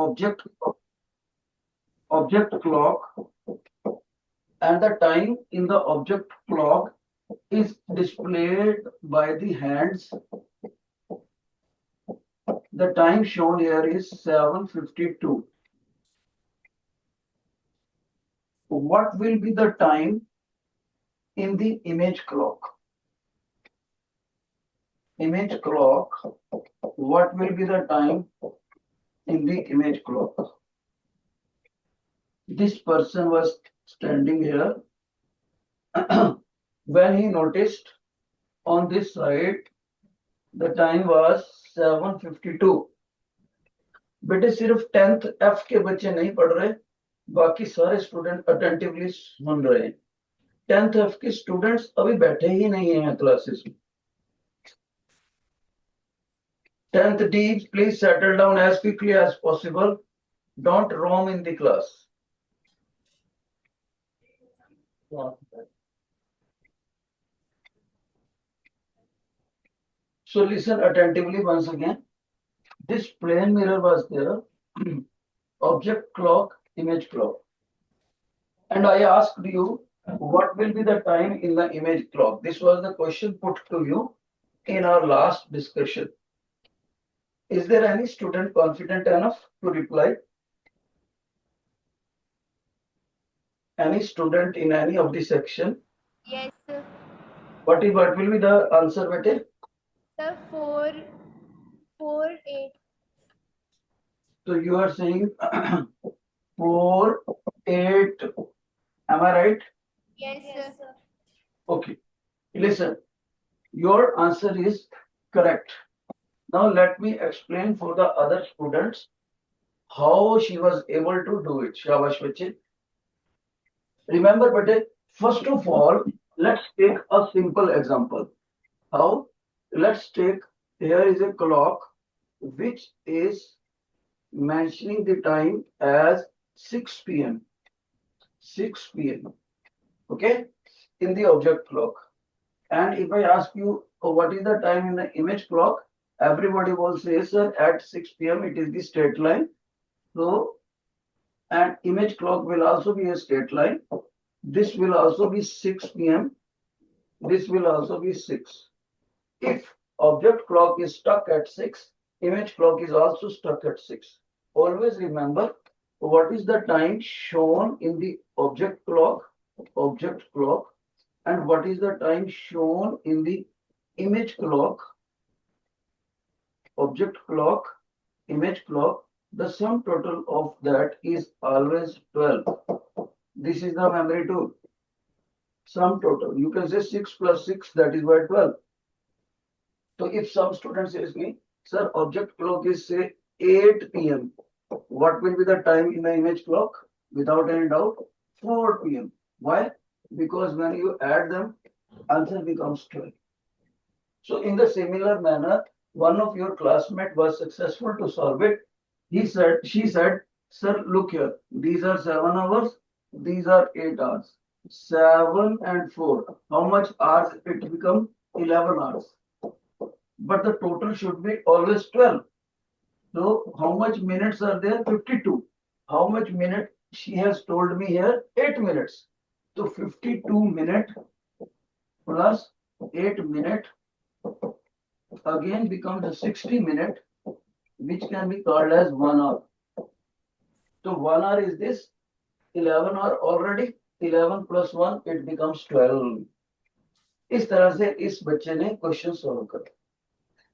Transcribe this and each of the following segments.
object clock, and the time in the object clock is displayed by the hands. The time shown here is 7:52. What will be the time in the image clock? Image clock, what will be the time in the image clock? This person was standing here. When he noticed on this side, the time was 7:52. बेटे सिर्फ 10th F के बच्चे नहीं पढ़ रहे, बाकी सारे student attentively सुन रहे हैं। 10th F के स्टूडेंट्स अभी बैठे ही नहीं हैं क्लासेस में। 10th D, please settle down as quickly as possible. Don't roam in the class. So listen attentively once again. This plane mirror was there, object clock, image clock. And I asked you, what will be the time in the image clock? This was the question put to you in our last discussion. Is there any student confident enough to reply? Any student in any of the section? Yes, sir. What will be the answer, bete? Sir, 4:08. So you are saying 4:08. Am I right? Yes, sir. Okay. Listen, your answer is correct. Now let me explain for the other students how she was able to do it. Shabash bache. Remember, bete, first of all, let's take a simple example. How? Let's take, here is a clock which is mentioning the time as 6 p.m. 6 p.m. Okay, in the object clock. And if I ask you what is the time in the image clock, everybody will say, sir, at 6 p.m. it is the straight line. So, and image clock will also be a straight line. This will also be 6 p.m. This will also be 6. If object clock is stuck at 6, image clock is also stuck at 6. Always remember what is the time shown in the object clock, and what is the time shown in the image clock, object clock, image clock. The sum total of that is always 12. This is the memory tool. Sum total. You can say 6 plus 6, that is why 12. So if some student says me, sir, object clock is say 8 p.m. What will be the time in the image clock? Without any doubt, 4 p.m. Why? Because when you add them, answer becomes 12. So in the similar manner, one of your classmates was successful to solve it. She said, sir, look here, these are 7 hours, these are 8 hours. 7 and 4. How much hours it become? 11 hours. But the total should be always 12. So how much minutes are there? 52. How much minute? She has told me here 8 minutes. So 52 minute plus 8 minute again becomes a 60 minute, which can be called as 1 hour. So 1 hour is this, 11 hour already, 11 plus 1, it becomes 12. इस तरह से इस बच्चे ने question solve कर।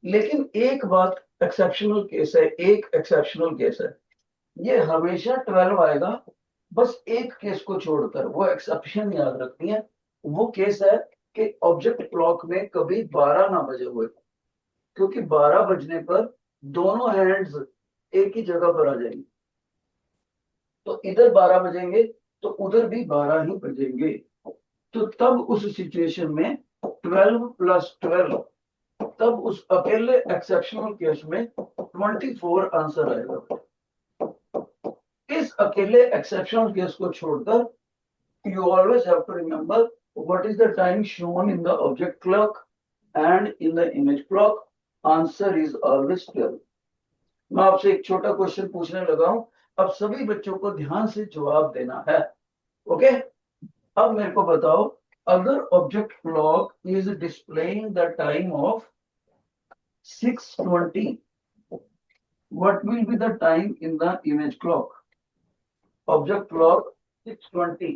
लेकिन एक बात एक्सेप्शनल केस है, एक एक्सेप्शनल केस है, ये हमेशा 12 आएगा, बस एक केस को छोड़कर, वो एक्सेप्शन याद रखनी है। वो केस है कि ऑब्जेक्ट क्लॉक में कभी 12 ना बजे हुए, क्योंकि 12 बजने पर दोनों हैंड्स एक ही जगह पर आ जाएंगे। तो इधर 12 बजेंगे तो उधर भी 12 ही बजेंगे। तो तब उस सिचुएशन में 12 प्लस 12, तब उस अकेले एक्सेप्शनल केस में 24 आंसर आएगा। इस अकेले एक्सेप्शनल केस को छोड़कर you always have to remember what is the time shown in the object clock and in the image clock. Answer is always 12. मैं आपसे एक छोटा क्वेश्चन पूछने लगा हूं, अब सभी बच्चों को ध्यान से जवाब देना है। ओके, अब मेरे को बताओ, अगर object clock is displaying the time of 6:20, what will be the time in the image clock? Object clock 6:20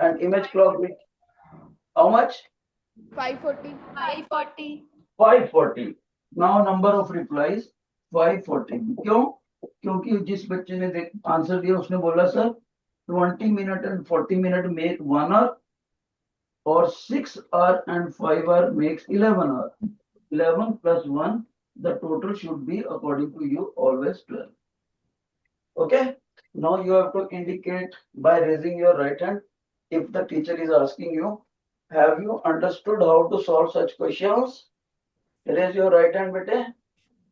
and image clock with how much? 5:40. 5:40. 5:40. Now number of replies 5:40. क्यों? क्योंकि जिस बच्चे ने आंसर दिया उसने बोला sir 20 minute and 40 minute make 1 hour और 6 hour and 5 hour makes 11 hour. 11 plus 1, the total should be according to you always 12. Okay, now you have to indicate by raising your right hand if the teacher is asking you, have you understood how to solve such questions? Raise your right hand बेटे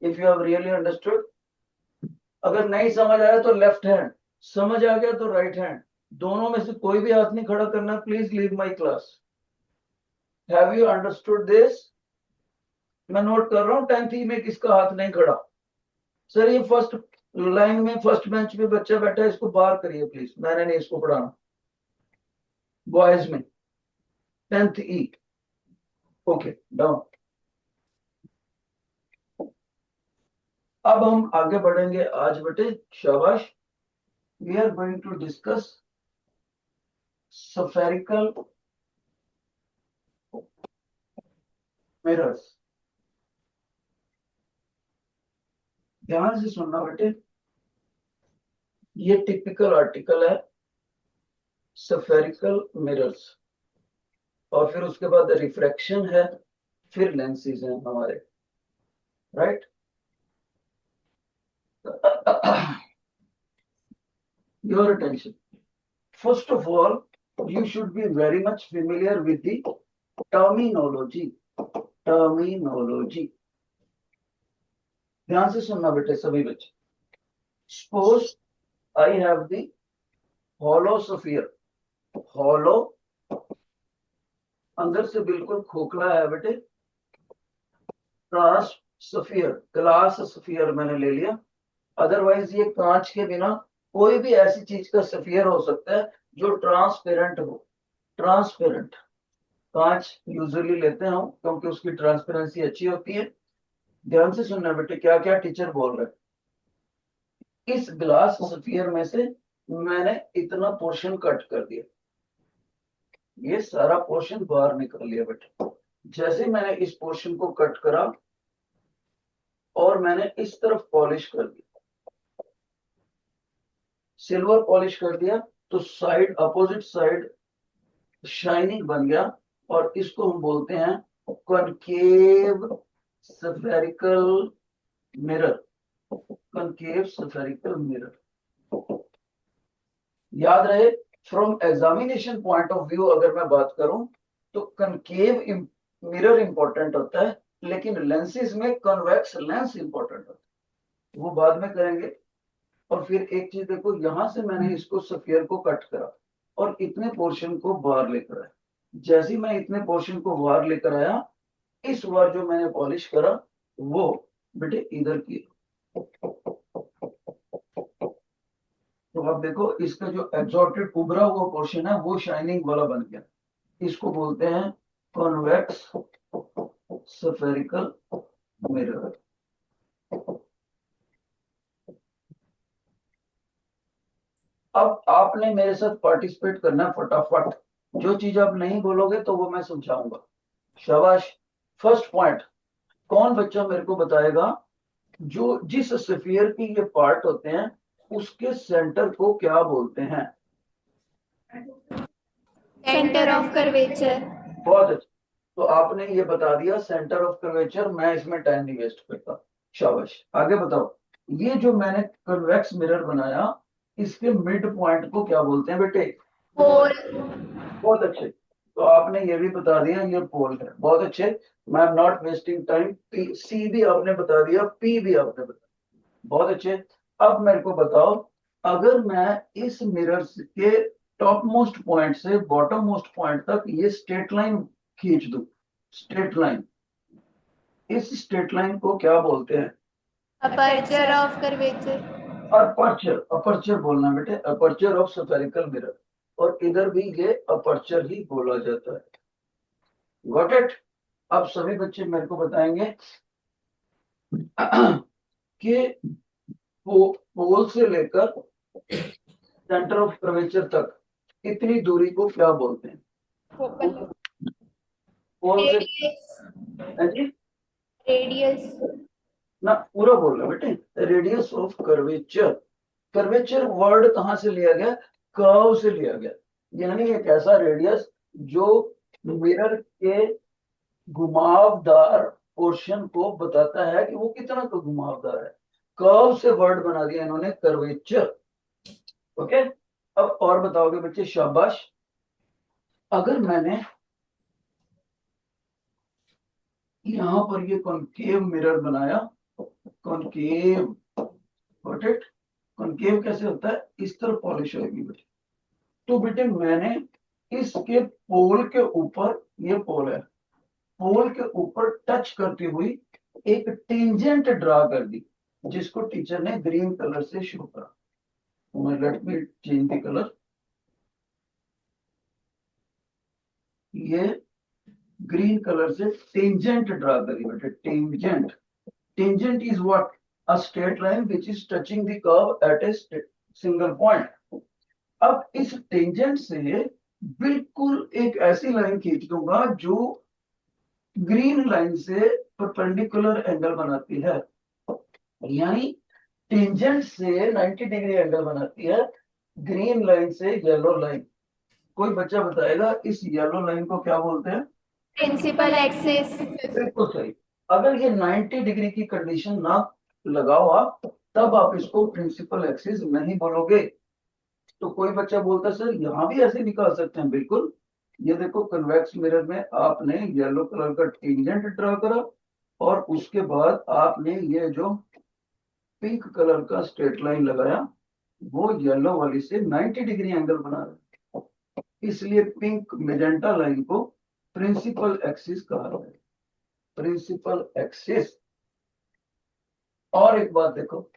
if you have really understood. अगर नहीं समझ आया तो left hand, समझ आ गया तो राइट हैंड, दोनों में से कोई भी हाथ नहीं खड़ा करना, please leave my class. Have you understood this? मैं नोट कर रहा हूँ 10th ई में किसका हाथ नहीं खड़ा। सर ये फर्स्ट लाइन में फर्स्ट बेंच पे बच्चा बैठा है, इसको बाहर करिए प्लीज, मैंने नहीं इसको पढ़ाना। बॉयज में 10th ई, ओके डाउन। अब हम आगे बढ़ेंगे आज बेटे, शाबाश। We are going to discuss spherical mirrors। ध्यान से सुनना बेटे, ये टिपिकल आर्टिकल है spherical mirrors, और फिर उसके बाद रिफ्रैक्शन है, फिर लेंसेज हैं हमारे, right. Your attention, first of all you should be very much familiar with the terminology। ध्यान से सुनना बेटे सभी बच्चे। Suppose I have the hollow sphere, hollow अंदर से बिल्कुल खोखला है बेटे, ग्लास स्फीयर, ग्लास स्फीयर मैंने ले लिया, अदरवाइज ये कांच के बिना कोई भी ऐसी चीज का स्फीयर हो सकता है जो ट्रांसपेरेंट हो। ट्रांसपेरेंट कांच यूजुअली लेते हैं हम क्योंकि उसकी ट्रांसपेरेंसी अच्छी होती है। ध्यान से सुनना बेटे क्या क्या टीचर बोल रहे हैं। इस ग्लास स्फीयर में से मैंने इतना पोर्शन कट कर दिया, ये सारा पोर्शन बाहर निकल लिया बेटे। जैसे मैंने इस पोर्शन को कट करा और मैंने इस तरफ पॉलिश कर दिया, सिल्वर पॉलिश कर दिया, तो साइड अपोजिट साइड शाइनिंग बन गया, और इसको हम बोलते हैं concave spherical mirror. Concave spherical mirror याद रहे, from examination point of view अगर मैं बात करूं तो कॉनकेव मिरर इंपॉर्टेंट होता है, लेकिन लेंसेज में कॉन्वेक्स लेंस इंपॉर्टेंट होता है, वो बाद में करेंगे। और फिर एक चीज देखो, यहां से मैंने इसको स्फीयर को कट करा और इतने पोर्शन को बाहर लेकर आया। जैसे ही मैं इतने पोर्शन को बाहर लेकर आया, इस बार जो मैंने पॉलिश करा वो बेटे इधर की, तो आप देखो इसका जो एग्जॉर्टेड उभरा हुआ पोर्शन है वो शाइनिंग वाला बन गया, इसको बोलते हैं कॉन्वेक्स स्फेरिकल मिरर। अब आपने मेरे साथ पार्टिसिपेट करना है फटाफट, जो चीज आप नहीं बोलोगे तो वो मैं समझाऊंगा। शाबाश। फर्स्ट पॉइंट, कौन बच्चा मेरे को बताएगा जो जिस स्फीयर की ये पार्ट होते हैं उसके सेंटर को क्या बोलते हैं? Centre of curvature. बहुत अच्छा, तो आपने ये बता दिया सेंटर ऑफ कर्वेचर, मैं इसमें टाइम नहीं वेस्ट करता। शाबाश, आगे बताओ। ये जो मैंने कन्वेक्स मिरर बनाया, इसके मिड पॉइंट को क्या बोलते हैं बेटे? पोल। बहुत अच्छे, तो आपने ये भी बता दिया ये पोल है, बहुत अच्छे। मैं एम नॉट वेस्टिंग टाइम। सी भी आपने बता दिया, पी भी आपने बता दिया, बहुत अच्छे। अब मेरे को बताओ, अगर मैं इस मिरर के टॉप मोस्ट पॉइंट से बॉटम मोस्ट पॉइंट तक ये स्ट्रेट लाइन खींच दूं, स्ट्रेट लाइन, इस स्ट्रेट लाइन को क्या बोलते हैं? Aperture of curvature. अपर्चर बोलना बेटे, अपर्चर ऑफ स्फेरिकल मिरर, और इधर भी ये अपर्चर ही बोला जाता है। Got it? अब सभी बच्चे मेरे को बताएंगे कि पोल से लेकर सेंटर ऑफ कर्वेचर तक इतनी दूरी को क्या बोलते हैं? Focal. पोल से Radius. Radius. ना पूरा बोल रहा बेटे, radius of curvature. Curvature word कहां से लिया गया? कर्व से लिया गया, यानी एक ऐसा रेडियस जो मिरर के घुमावदार पोर्शन को बताता है कि वो कितना तो घुमावदार है। कर्व से वर्ड बना दिया इन्होंने कर्वेचर। ओके, अब और बताओगे बच्चे? शाबाश। अगर मैंने यहां पर ये कॉनकेव मिरर बनाया, कॉनकेव, गॉट इट? कॉनकेव कैसे होता है? इस तरह पॉलिश होगी बेटे। तो बेटे मैंने इसके पोल के ऊपर, ये पोल है, पोल के ऊपर टच करती हुई एक टेंजेंट ड्रा कर दी, जिसको टीचर ने ग्रीन कलर से शो करा। Let me change the colour. ये ग्रीन कलर से टेंजेंट ड्रा करी बेटे, tangent. Tangent is what? A straight line which is touching the curve at a single point. अब इस टेंजेंट से बिल्कुल एक ऐसी लाइन खींच दूंगा जो ग्रीन लाइन से परपेंडिकुलर एंगल बनाती है, यानी टेंजेंट से 90 डिग्री एंगल बनाती है ग्रीन लाइन से येलो लाइन। कोई बच्चा बताएगा इस येलो लाइन को क्या बोलते हैं? Principal axis. बिल्कुल सही। अगर ये 90 डिग्री की कंडीशन ना लगाओ आप, तब आप इसको प्रिंसिपल एक्सिस नहीं बोलोगे। तो कोई बच्चा बोलता है सर यहाँ भी ऐसे निकाल सकते हैं। बिल्कुल, ये देखो कन्वेक्स मिरर में आपने येलो कलर का टेंजेंट ड्रा करा, और उसके बाद आपने ये जो पिंक कलर का स्ट्रेट लाइन लगाया, वो येलो वाली से 90 डिग्री एंगल बना रहा है। इसलिए पिंक मेजेंटा लाइन को प्रिंसिपल एक्सिस कहा है, प्रिंसिपल एक्सिस। और एक बात देखो,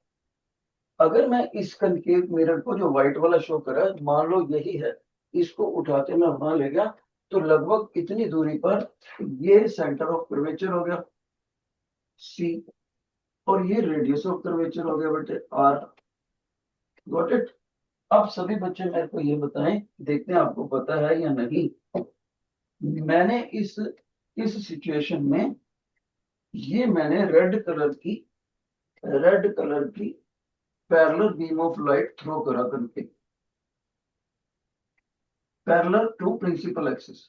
अगर मैं इस कनकेव मिरर को जो व्हाइट वाला शो करा है, मान लो यही है, इसको उठाते मैं वहां ले गया, तो लगभग इतनी दूरी पर ये सेंटर ऑफ कर्वेचर हो गया सी, और ये रेडियस ऑफ कर्वेचर हो गया बेटे आर। Got it? अब सभी बच्चे मेरे को ये बताएं, देखते हैं आपको पता है या नहीं। मैंने इस सिचुएशन में ये मैंने रेड कलर की parallel beam of light throw करा करके, पैरेलल टू प्रिंसिपल एक्सिस।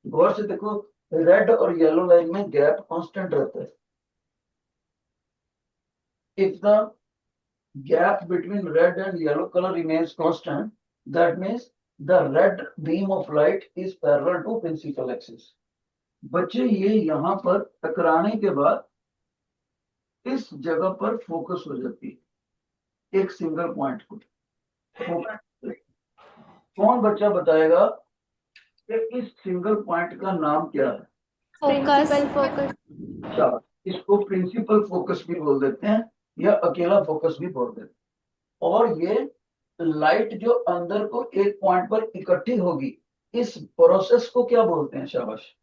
गौर से देखो, रेड और येलो लाइन में गैप कांस्टेंट रहता है। If the gap between red and yellow color remains constant, that means the red beam of light is parallel to principal axis। बच्चे ये यहाँ पर टकराने के बाद इस जगह पर फोकस हो जाती है, एक सिंगल पॉइंट को। कौन बच्चा बताएगा कि इस सिंगल पॉइंट का नाम क्या है? Principal focus. अच्छा, इसको प्रिंसिपल फोकस भी बोल देते हैं, या अकेला फोकस भी बोल देते हैं। और ये लाइट जो अंदर को एक पॉइंट पर इकट्ठी होगी, इस प्रोसेस को क्या बोलते हैं? शाबाश।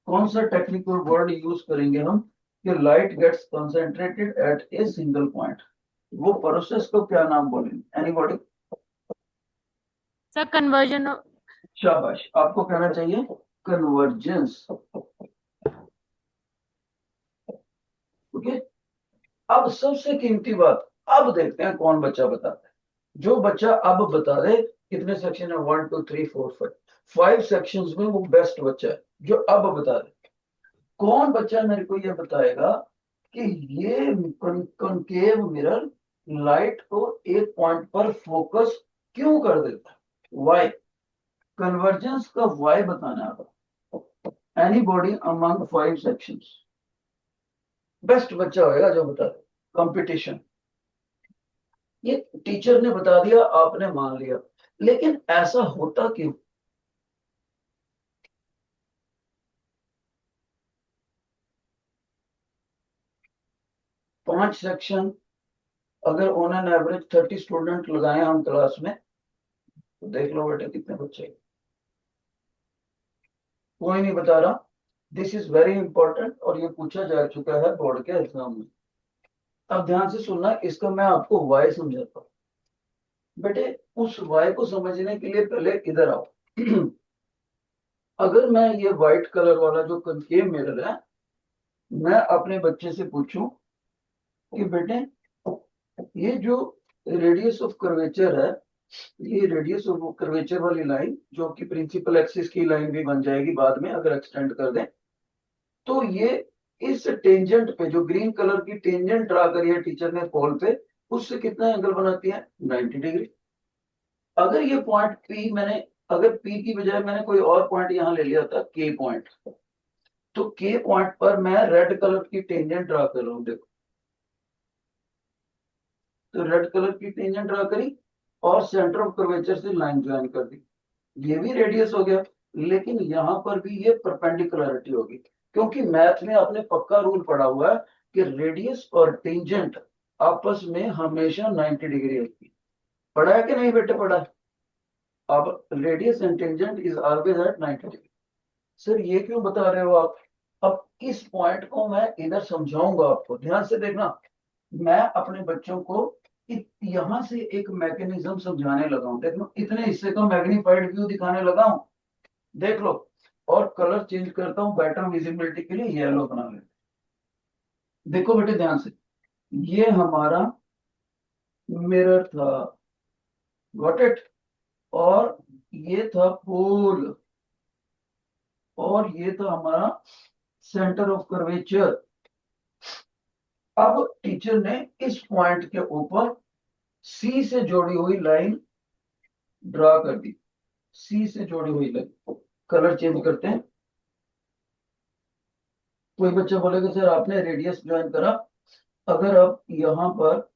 कौन सा टेक्निकल वर्ड यूज करेंगे हम कि light gets concentrated at a single point? वो प्रोसेस को क्या नाम बोलेंगे? एनीबॉडी? Sir convergence. शाबाश, आपको कहना चाहिए कन्वर्जेंस। ओके, अब सबसे कीमती बात, अब देखते हैं कौन बच्चा बताता है। जो बच्चा अब बता दे, कितने सेक्शन है? 1 2 3 4 5, 5 सेक्शंस में वो बेस्ट बच्चा है जो अब बता दे। कौन बच्चा मेरे को ये बताएगा कि ये कॉनकेव मिरर लाइट को एक पॉइंट पर फोकस क्यों कर देता है? वाई? कन्वर्जेंस का वाई बताना है आपको। Anybody among 5 sections? बेस्ट बच्चा होगा जो बता दे। कंपटीशन, ये टीचर ने बता दिया, आपने मान लिया, लेकिन ऐसा होता क्यों? पांच सेक्शन, अगर ऑन एन एवरेज 30 स्टूडेंट लगाए हम क्लास में, तो देख लो बेटे कितने बच्चे। कोई नहीं बता रहा। दिस इज वेरी इंपॉर्टेंट और ये पूछा जा चुका है बोर्ड के एग्जाम में। अब ध्यान से सुनना, इसका मैं आपको वाई समझाता हूँ। बेटे उस वाई को समझने के लिए पहले इधर आओ। अगर मैं ये व्हाइट कलर वाला जो कनकेव मिरर है, मैं अपने बच्चे से पूछूं कि बेटे ये जो रेडियस ऑफ कर्वेचर है, ये रेडियस ऑफ कर्वेचर वाली लाइन जो कि प्रिंसिपल एक्सिस की लाइन भी बन जाएगी बाद में अगर एक्सटेंड कर दें, तो ये इस टेंजेंट पे जो ग्रीन कलर की टेंजेंट ड्रा करी है टीचर ने पोल पे, उससे कितना एंगल बनाती है? 90 डिग्री। अगर ये पॉइंट पी मैंने, अगर पी की बजाय मैंने कोई और पॉइंट यहां ले लिया था के पॉइंट, तो के पॉइंट पर मैं रेड कलर की टेंजेंट ड्रा कर रहा हूं, देखो। तो रेड कलर की टेंजेंट ड्रा करी और सेंटर ऑफ कर्वेचर से लाइन ज्वाइन कर दी, ये भी रेडियस हो गया। लेकिन यहां पर भी ये परपेंडिकुलरिटी होगी, क्योंकि मैथ में आपने पक्का रूल पढ़ा हुआ है कि रेडियस और टेंजेंट आपस में हमेशा 90 डिग्री होती है। पढ़ा है कि नहीं बेटे? पढ़ा है। अब radius and tangent is always at 90 degree. Sir ये क्यों बता रहे हो आप? अब इस पॉइंट को मैं इधर समझाऊंगा आपको, ध्यान से देखना। मैं अपने बच्चों को यहां से एक मैकेनिज्म समझाने लगा हूं, देख लो इतने हिस्से का मैग्नीफाइड व्यू दिखाने लगा हूं, देख लो। और कलर चेंज करता हूं बेटर विजिबिलिटी के लिए, येलो बना लेते। देखो बेटे ध्यान से, ये हमारा मिरर था, गॉट इट। और ये था पोल, और ये था हमारा सेंटर ऑफ कर्वेचर। अब टीचर ने इस पॉइंट के ऊपर सी से जोड़ी हुई लाइन ड्रा कर दी, सी से जोड़ी हुई लाइन। कलर चेंज करते हैं। कोई बच्चा बोलेगा सर आपने रेडियस ज्वाइन करा, अगर आप यहाँ पर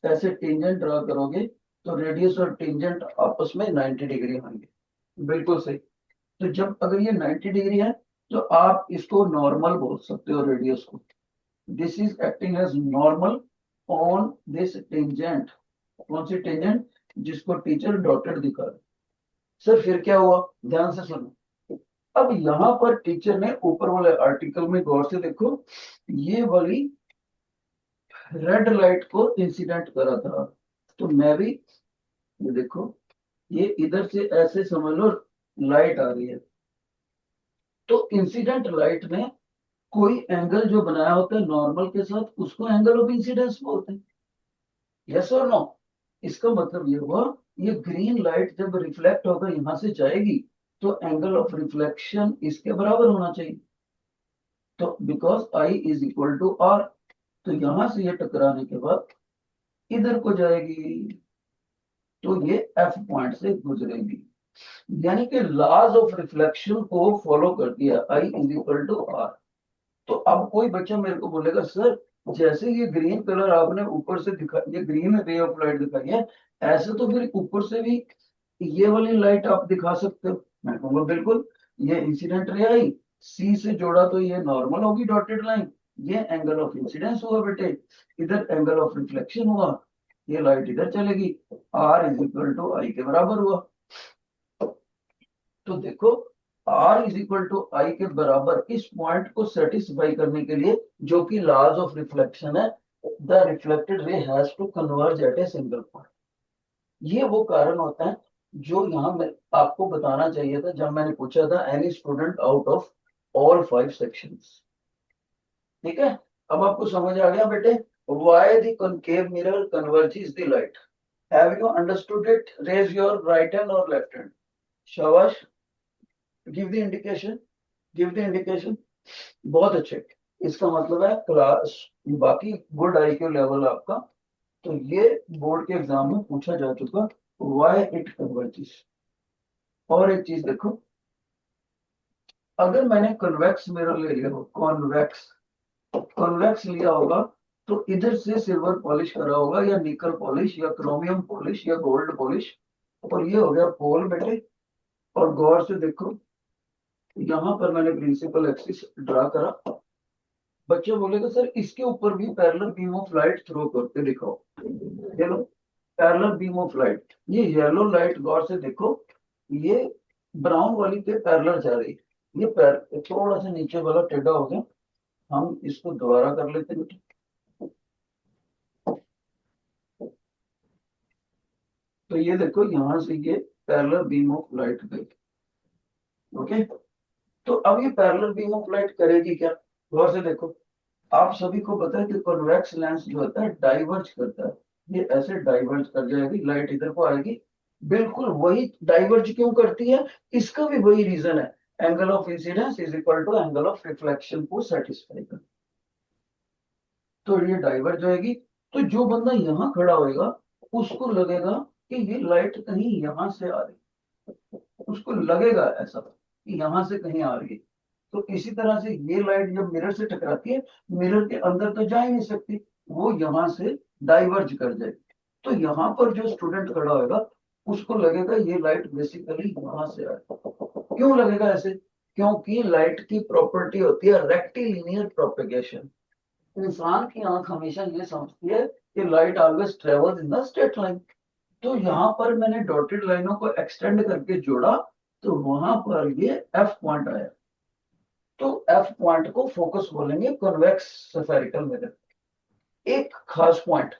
ऐसे टेंजेंट ड्रा करोगे तो रेडियस और टेंजेंट आपस में 90 डिग्री होंगे। बिल्कुल सही। तो जब अगर ये 90 डिग्री है, तो आप इसको नॉर्मल बोल सकते हो रेडियस को। This is acting as normal on this tangent. कौन सी टेंजेंट? जिसको टीचर डॉटेड दिखा रहे। सर फिर क्या हुआ? ध्यान से सुनो। अब यहां पर टीचर ने ऊपर वाले आर्टिकल में गौर से देखो, ये वाली रेड लाइट को इंसिडेंट करा था। तो मैं भी, ये देखो, ये इधर से ऐसे समझ लो लाइट आ रही है, तो इंसिडेंट लाइट ने कोई एंगल जो बनाया होता है नॉर्मल के साथ, उसको एंगल ऑफ इंसिडेंस बोलते हैं। यस और नो? इसका मतलब ये हुआ, ये ग्रीन लाइट जब रिफ्लेक्ट होकर यहां से जाएगी, तो एंगल ऑफ रिफ्लेक्शन इसके बराबर होना चाहिए। तो because I is equal to R, तो यहां से ये टकराने के बाद इधर को जाएगी, तो ये एफ पॉइंट से गुजरेगी। यानी कि लॉज ऑफ रिफ्लेक्शन को फॉलो कर दिया, आई इज इक्वल टू आर। तो अब कोई बच्चा मेरे को बोलेगा सर जैसे ये ग्रीन कलर आपने ऊपर से दिखा, ये ग्रीन रे ऑफ लाइट दिखाई है, ऐसे तो फिर ऊपर से भी ये वाली लाइट आप दिखा सकते हो। मैं कहूंगा बिल्कुल, ये इंसिडेंट रे आई, सी से जोड़ा तो ये नॉर्मल होगी डॉटेड लाइन, ये एंगल ऑफ इंसिडेंस हुआ बेटे, इधर एंगल ऑफ रिफ्लेक्शन हुआ, ये लाइट इधर चलेगी, आर इज इक्वल टू आई के बराबर हुआ। तो देखो R इज इक्वल टू आई के बराबर इस पॉइंट को सेटिस्फाई करने के लिए, जो कि लॉज ऑफ रिफ्लेक्शन है, the reflected ray has to converge at a single point. ये वो कारण होता है जो यहाँ मैं आपको बताना चाहिए था जब मैंने पूछा था any student out of all 5 sections. ठीक है, अब आपको समझ आ गया बेटे why the concave mirror converges the light. Have you understood it? Raise your right hand और लेफ्ट हैंड। शाबाश। Give the indication, give the indication. बहुत अच्छे। इसका मतलब है क्लास, बाकी गुड आईक्यू लेवल आपका। तो ये बोर्ड के एग्जाम में पूछा जा चुका, व्हाई इट कन्वर्जेस। और एक चीज देखो, अगर मैंने कन्वेक्स मिरर ले लिया हो, कॉन्वेक्स, कॉन्वेक्स लिया होगा, तो इधर से सिल्वर पॉलिश करा होगा या निकल पॉलिश या क्रोमियम पॉलिश या गोल्ड पॉलिश, और ये हो गया पोल बेटे। और गौर से देखो, यहां पर मैंने प्रिंसिपल एक्सिस ड्रा करा, बच्चा बोलेगा सर इसके ऊपर भी parallel beam of light throw करके दिखाओ। चलो, पैरेलल बीम ऑफ लाइट, ये येलो लाइट गौर से देखो, ये ब्राउन वाली के पैरेलल जा रही है। ये थोड़ा सा नीचे वाला टेढ़ा हो गया, हम इसको दोबारा कर लेते हैं। तो ये देखो यहां से ये पैरेलल बीम ऑफ लाइट गई। ओके, तो अब ये पैरेलल बीम ऑफ लाइट करेगी क्या, गौर से देखो। आप सभी को पता है कि कॉन्वेक्स लेंस जो होता है डाइवर्ज करता है, ये ऐसे डाइवर्ज कर जाएगी, लाइट इधर को आएगी। बिल्कुल वही डाइवर्ज क्यों करती है, इसका भी वही रीजन है, angle of incidence is equal to angle of reflection को सेटिस्फाई कर। तो ये डाइवर्ज होएगी, तो जो बंदा यहाँ खड़ा होएगा उसको लगेगा कि ये लाइट कहीं यहां से आ रही, उसको लगेगा ऐसा कि यहां से कहीं आ रही है। तो इसी तरह से ये लाइट जब मिरर से टकराती है, मिरर के अंदर तो जा ही नहीं सकती, वो यहाँ से डाइवर्ज कर जाएगी। तो यहाँ पर जो स्टूडेंट खड़ा होगा उसको लगेगा ये लाइट बेसिकली यहाँ से आ रही है। क्यों लगेगा ऐसे, क्योंकि लाइट की प्रॉपर्टी होती है रेक्टिलिनियर प्रोपेगेशन। इंसान की आंख हमेशा ये समझती है कि light always travels in the straight line. तो यहाँ पर मैंने डॉटेड लाइनों को एक्सटेंड करके जोड़ा, तो वहां पर ये एफ पॉइंट आया। तो एफ पॉइंट को फोकस बोलेंगे कॉन्वेक्स स्फेरिकल मिरर। एक खास पॉइंट,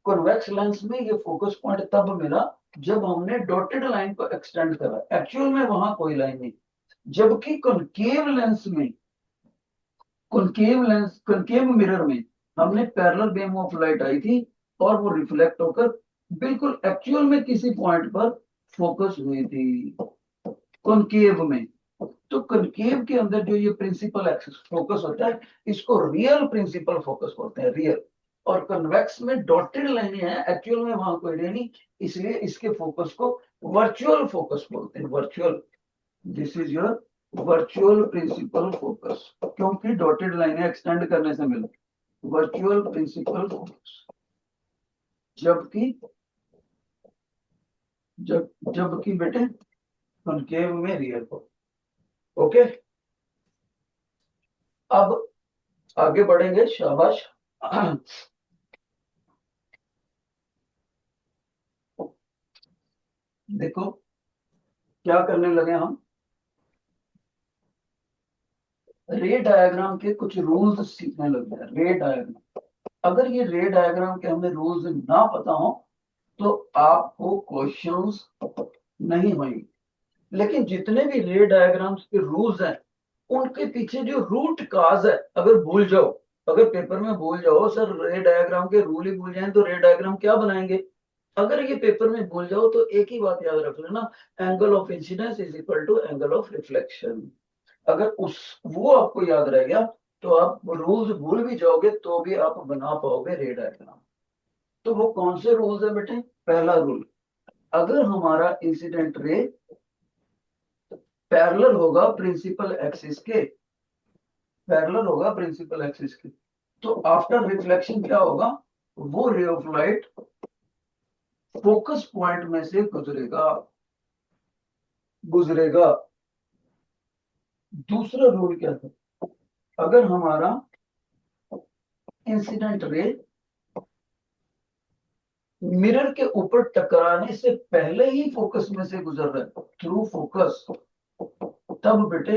कॉन्वेक्स लेंस में ये फोकस पॉइंट तब मिला जब हमने डॉटेड लाइन को एक्सटेंड करा, एक्चुअल में वहां कोई लाइन नहीं। जबकि कॉनकेव लेंस में, कॉनकेव मिरर में हमने पैरेलल बीम ऑफ लाइट आई थी और वो रिफ्लेक्ट होकर बिल्कुल एक्चुअल में किसी पॉइंट पर फोकस हुई थी कॉनकेव में। तो कनकेव के अंदर जो ये प्रिंसिपल एक्सिस फोकस होता है, इसको रियल प्रिंसिपल फोकस बोलते हैं, रियल। और कन्वेक्स में डॉटेड लाइनें हैं, एक्चुअल में वहां कोई नहीं, इसलिए इसके फोकस को वर्चुअल फोकस बोलते हैं, virtual. This is your virtual principal focus, क्योंकि डॉटेड लाइनें एक्सटेंड करने से मिले, वर्चुअल प्रिंसिपल फोकस। जबकि जबकि बेटे कनकेव में रियल फोकस। ओके, अब आगे बढ़ेंगे, शाबाश। देखो क्या करने लगे हम, रे डायग्राम के कुछ रूल्स सीखने लगे हैं। रे डायग्राम, अगर ये रे डायग्राम के हमें रूल्स ना पता हो तो आपको क्वेश्चंस नहीं होंगे। लेकिन जितने भी रे डायग्राम्स के रूल्स हैं, उनके पीछे जो रूट काज है, अगर भूल जाओ, अगर पेपर में भूल जाओ सर रे डायग्राम के रूल ही भूल जाए तो रे डायग्राम क्या बनाएंगे। अगर ये पेपर में भूल जाओ तो एक ही बात याद रख लेना, angle of incidence is equal to angle of reflection. अगर उस वो आपको याद रह गया तो आप रूल्स भूल भी जाओगे तो भी आप बना पाओगे रे डायग्राम। तो वो कौन से रूल्स है बेटे, पहला रूल, अगर हमारा इंसिडेंट रे पैरेलल होगा प्रिंसिपल एक्सिस के, पैरेलल होगा प्रिंसिपल एक्सिस के, तो आफ्टर रिफ्लेक्शन क्या होगा, वो ray of light focus point में से गुजरेगा, गुजरेगा। दूसरा रूल क्या था, अगर हमारा इंसिडेंट रे मिरर के ऊपर टकराने से पहले ही फोकस में से गुजर रहा है थ्रू फोकस, तब बेटे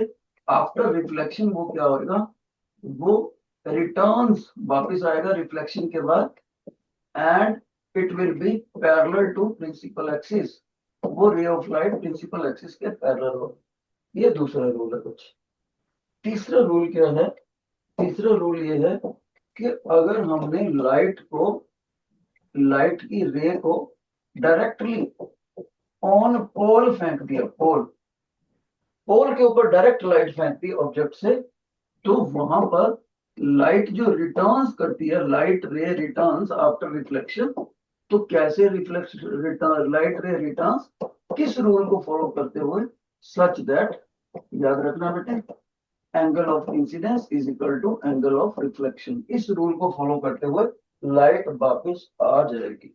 आफ्टर रिफ्लेक्शन वो क्या होगा, वो रिटर्न्स वापस आएगा रिफ्लेक्शन के बाद, and it will be parallel to principal axis. वो ray of light principal axis के पैरेलल हो। ये दूसरा रूल है कुछ। तीसरा रूल क्या है, तीसरा रूल ये है कि अगर हमने लाइट की रे को डायरेक्टली ऑन पोल फेंक दिया, पोल पोल के ऊपर डायरेक्ट लाइट फेंक दी ऑब्जेक्ट से, तो वहां पर लाइट जो रिटर्न्स करती है, light ray returns after reflection, तो कैसे reflex return light ray returns, किस रूल को फॉलो करते हुए, सच दैट, याद रखना बेटे, angle of incidence is equal to angle of reflection. इस रूल को फॉलो करते हुए लाइट वापस आ जाएगी।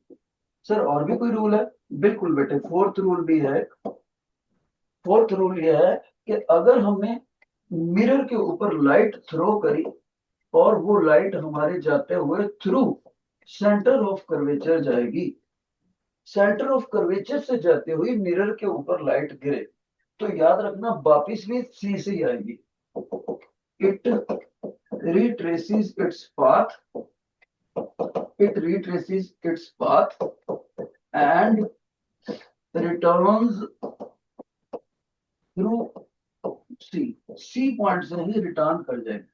सर और भी कोई रूल है, बिल्कुल बेटे, फोर्थ रूल भी है। फोर्थ रूल यह है कि अगर हमने मिरर के ऊपर लाइट थ्रो करी और वो लाइट हमारे जाते हुए थ्रू सेंटर ऑफ कर्वेचर जाएगी। सेंटर ऑफ कर्वेचर से जाते हुए मिरर के ऊपर लाइट गिरे तो याद रखना वापिस भी सी से ही आएगी। It retraces its path, it retraces its path and returns through C point से ही रिटर्न कर जाएगी।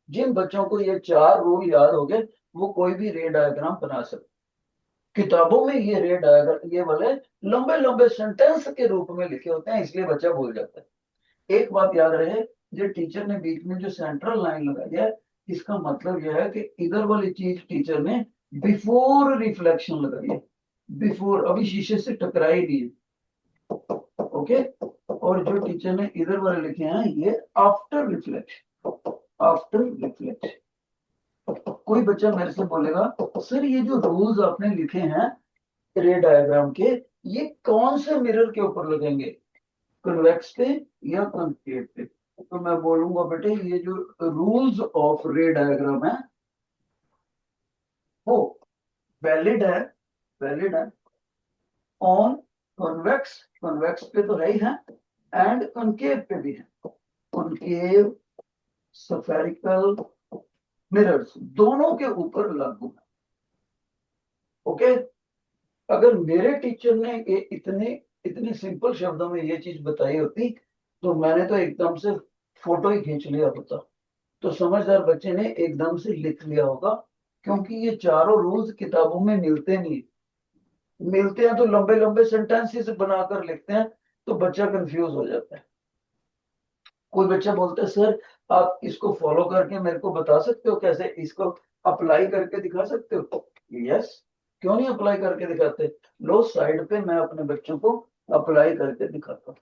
जिन बच्चों को ये चार रूल याद हो गए वो कोई भी रे डायग्राम बना सकते। किताबों में ये रे डायग्राम ये वाले लंबे लंबे सेंटेंस के रूप में लिखे होते हैं, इसलिए बच्चा भूल जाता है। एक बात याद रहे, जो टीचर ने बीच में जो सेंट्रल लाइन लगाई है, इसका मतलब यह है कि इधर वाली चीज टीचर ने बिफोर रिफ्लेक्शन लगाई है, बिफोर, अभी शीशे से टकराई नहीं है। ओके, और जो टीचर ने इधर वाले लिखे हैं ये आफ्टर रिफ्लेक्शन, आफ्टर रिफ्लेक्शन। कोई बच्चा मेरे से बोलेगा सर ये जो रूल्स आपने लिखे हैं रे डायग्राम के, ये कौन से मिरर के ऊपर लगेंगे, कन्वेक्स पे या कॉन्केव पे? तो मैं बोलूंगा बेटे ये जो रूल्स ऑफ रे डायग्राम है वो वैलिड है, वैलिड है ऑन कॉन्वेक्स, कॉन्वेक्स पे तो है ही है, एंड कॉन्केव पे भी है। कॉन्केव स्फेरिकल मिरर्स दोनों के ऊपर लागू है। ओके, अगर मेरे टीचर ने ये इतने इतने सिंपल शब्दों में ये चीज बताई होती तो मैंने तो एकदम से फोटो ही खींच लिया होता। तो समझदार बच्चे ने एकदम से लिख लिया होगा, क्योंकि ये चारों रूल्स किताबों में मिलते नहीं, मिलते हैं तो लंबे लंबे सेंटेंसेस बनाकर लिखते हैं तो बच्चा कंफ्यूज हो जाता है। कोई बच्चा बोलता है सर आप इसको फॉलो करके मेरे को बता सकते हो कैसे इसको अप्लाई करके दिखा सकते हो? यस, क्यों नहीं अप्लाई करके दिखाते? लो साइड पे मैं अपने बच्चों को अप्लाई करके दिखाता हूँ।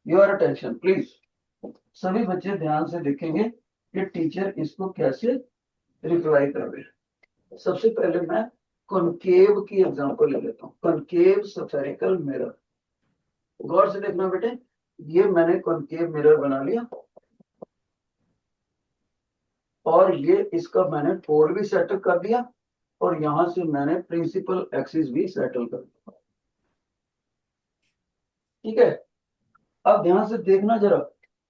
योर अटेंशन प्लीज, सभी बच्चे ध्यान से देखेंगे कि टीचर इसको कैसे रिप्लाई कर रहे हैं। सबसे पहले मैं कॉनकेव की एग्जांपल ले लेता हूँ, कॉनकेव स्फेरिकल मिरर। गौर से देखना बेटे, ये मैंने कॉनकेव मिरर बना लिया और ये इसका मैंने पोल भी सेटल कर दिया और यहां से मैंने प्रिंसिपल एक्सिस भी सेटल कर दिया। ठीक है, अब ध्यान से देखना जरा,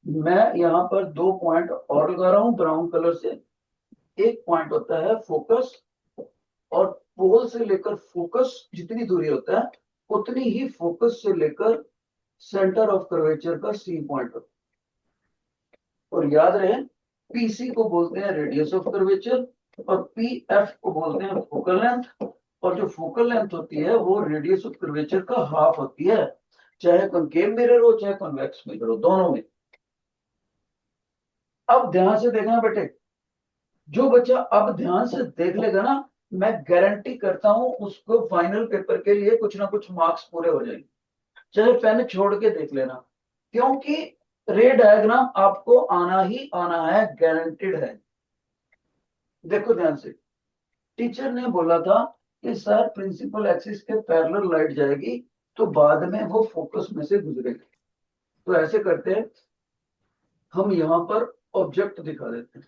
मैं यहाँ पर दो पॉइंट और लगा रहा हूं ब्राउन कलर से। एक पॉइंट होता है फोकस, और पोल से लेकर फोकस जितनी दूरी होता है उतनी ही फोकस से लेकर सेंटर ऑफ कर्वेचर का सी पॉइंट होता है। और याद रहे पीसी को बोलते हैं रेडियस ऑफ कर्वेचर और पी एफ को बोलते हैं फोकल लेंथ, और जो फोकल लेंथ होती है वो रेडियस ऑफ कर्वेचर का हाफ होती है, चाहे कॉनकेव मिरर हो चाहे कॉन्वेक्स मिरर हो, दोनों में। अब ध्यान से देखना बेटे, जो बच्चा अब ध्यान से देख लेगा ना, मैं गारंटी करता हूं उसको फाइनल पेपर के लिए कुछ ना कुछ मार्क्स पूरे हो जाएंगे। चाहे पेन छोड़ के देख लेना, क्योंकि रे डायग्राम आपको आना ही आना है, गारंटेड है। देखो ध्यान से, टीचर ने बोला था कि सर प्रिंसिपल एक्सिस के पैरेलल लाइट जाएगी तो बाद में वो फोकस में से गुजरेगी। तो ऐसे करते हैं, हम यहाँ पर ऑब्जेक्ट दिखा देते हैं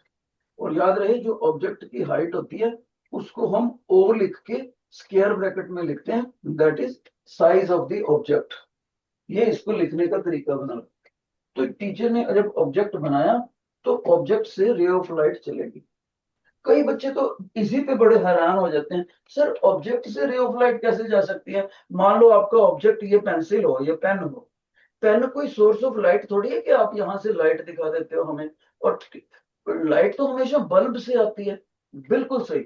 और याद रहे जो ऑब्जेक्ट की हाइट होती है उसको हम ओ लिख के स्क्वायर ब्रैकेट में लिखते हैं, that is size of the object. ये इसको लिखने का तरीका बना। तो टीचर ने जब ऑब्जेक्ट बनाया तो ऑब्जेक्ट से रे ऑफ लाइट चलेगी। कई बच्चे तो इसी पे बड़े हैरान हो जाते हैं, सर ऑब्जेक्ट से रे ऑफ लाइट कैसे जा सकती है? मान लो आपका ऑब्जेक्ट ये पेंसिल हो, ये पेन हो, पेन कोई सोर्स ऑफ लाइट थोड़ी है कि आप यहाँ से लाइट दिखा देते हो हमें, और लाइट तो हमेशा बल्ब से आती है। बिल्कुल सही।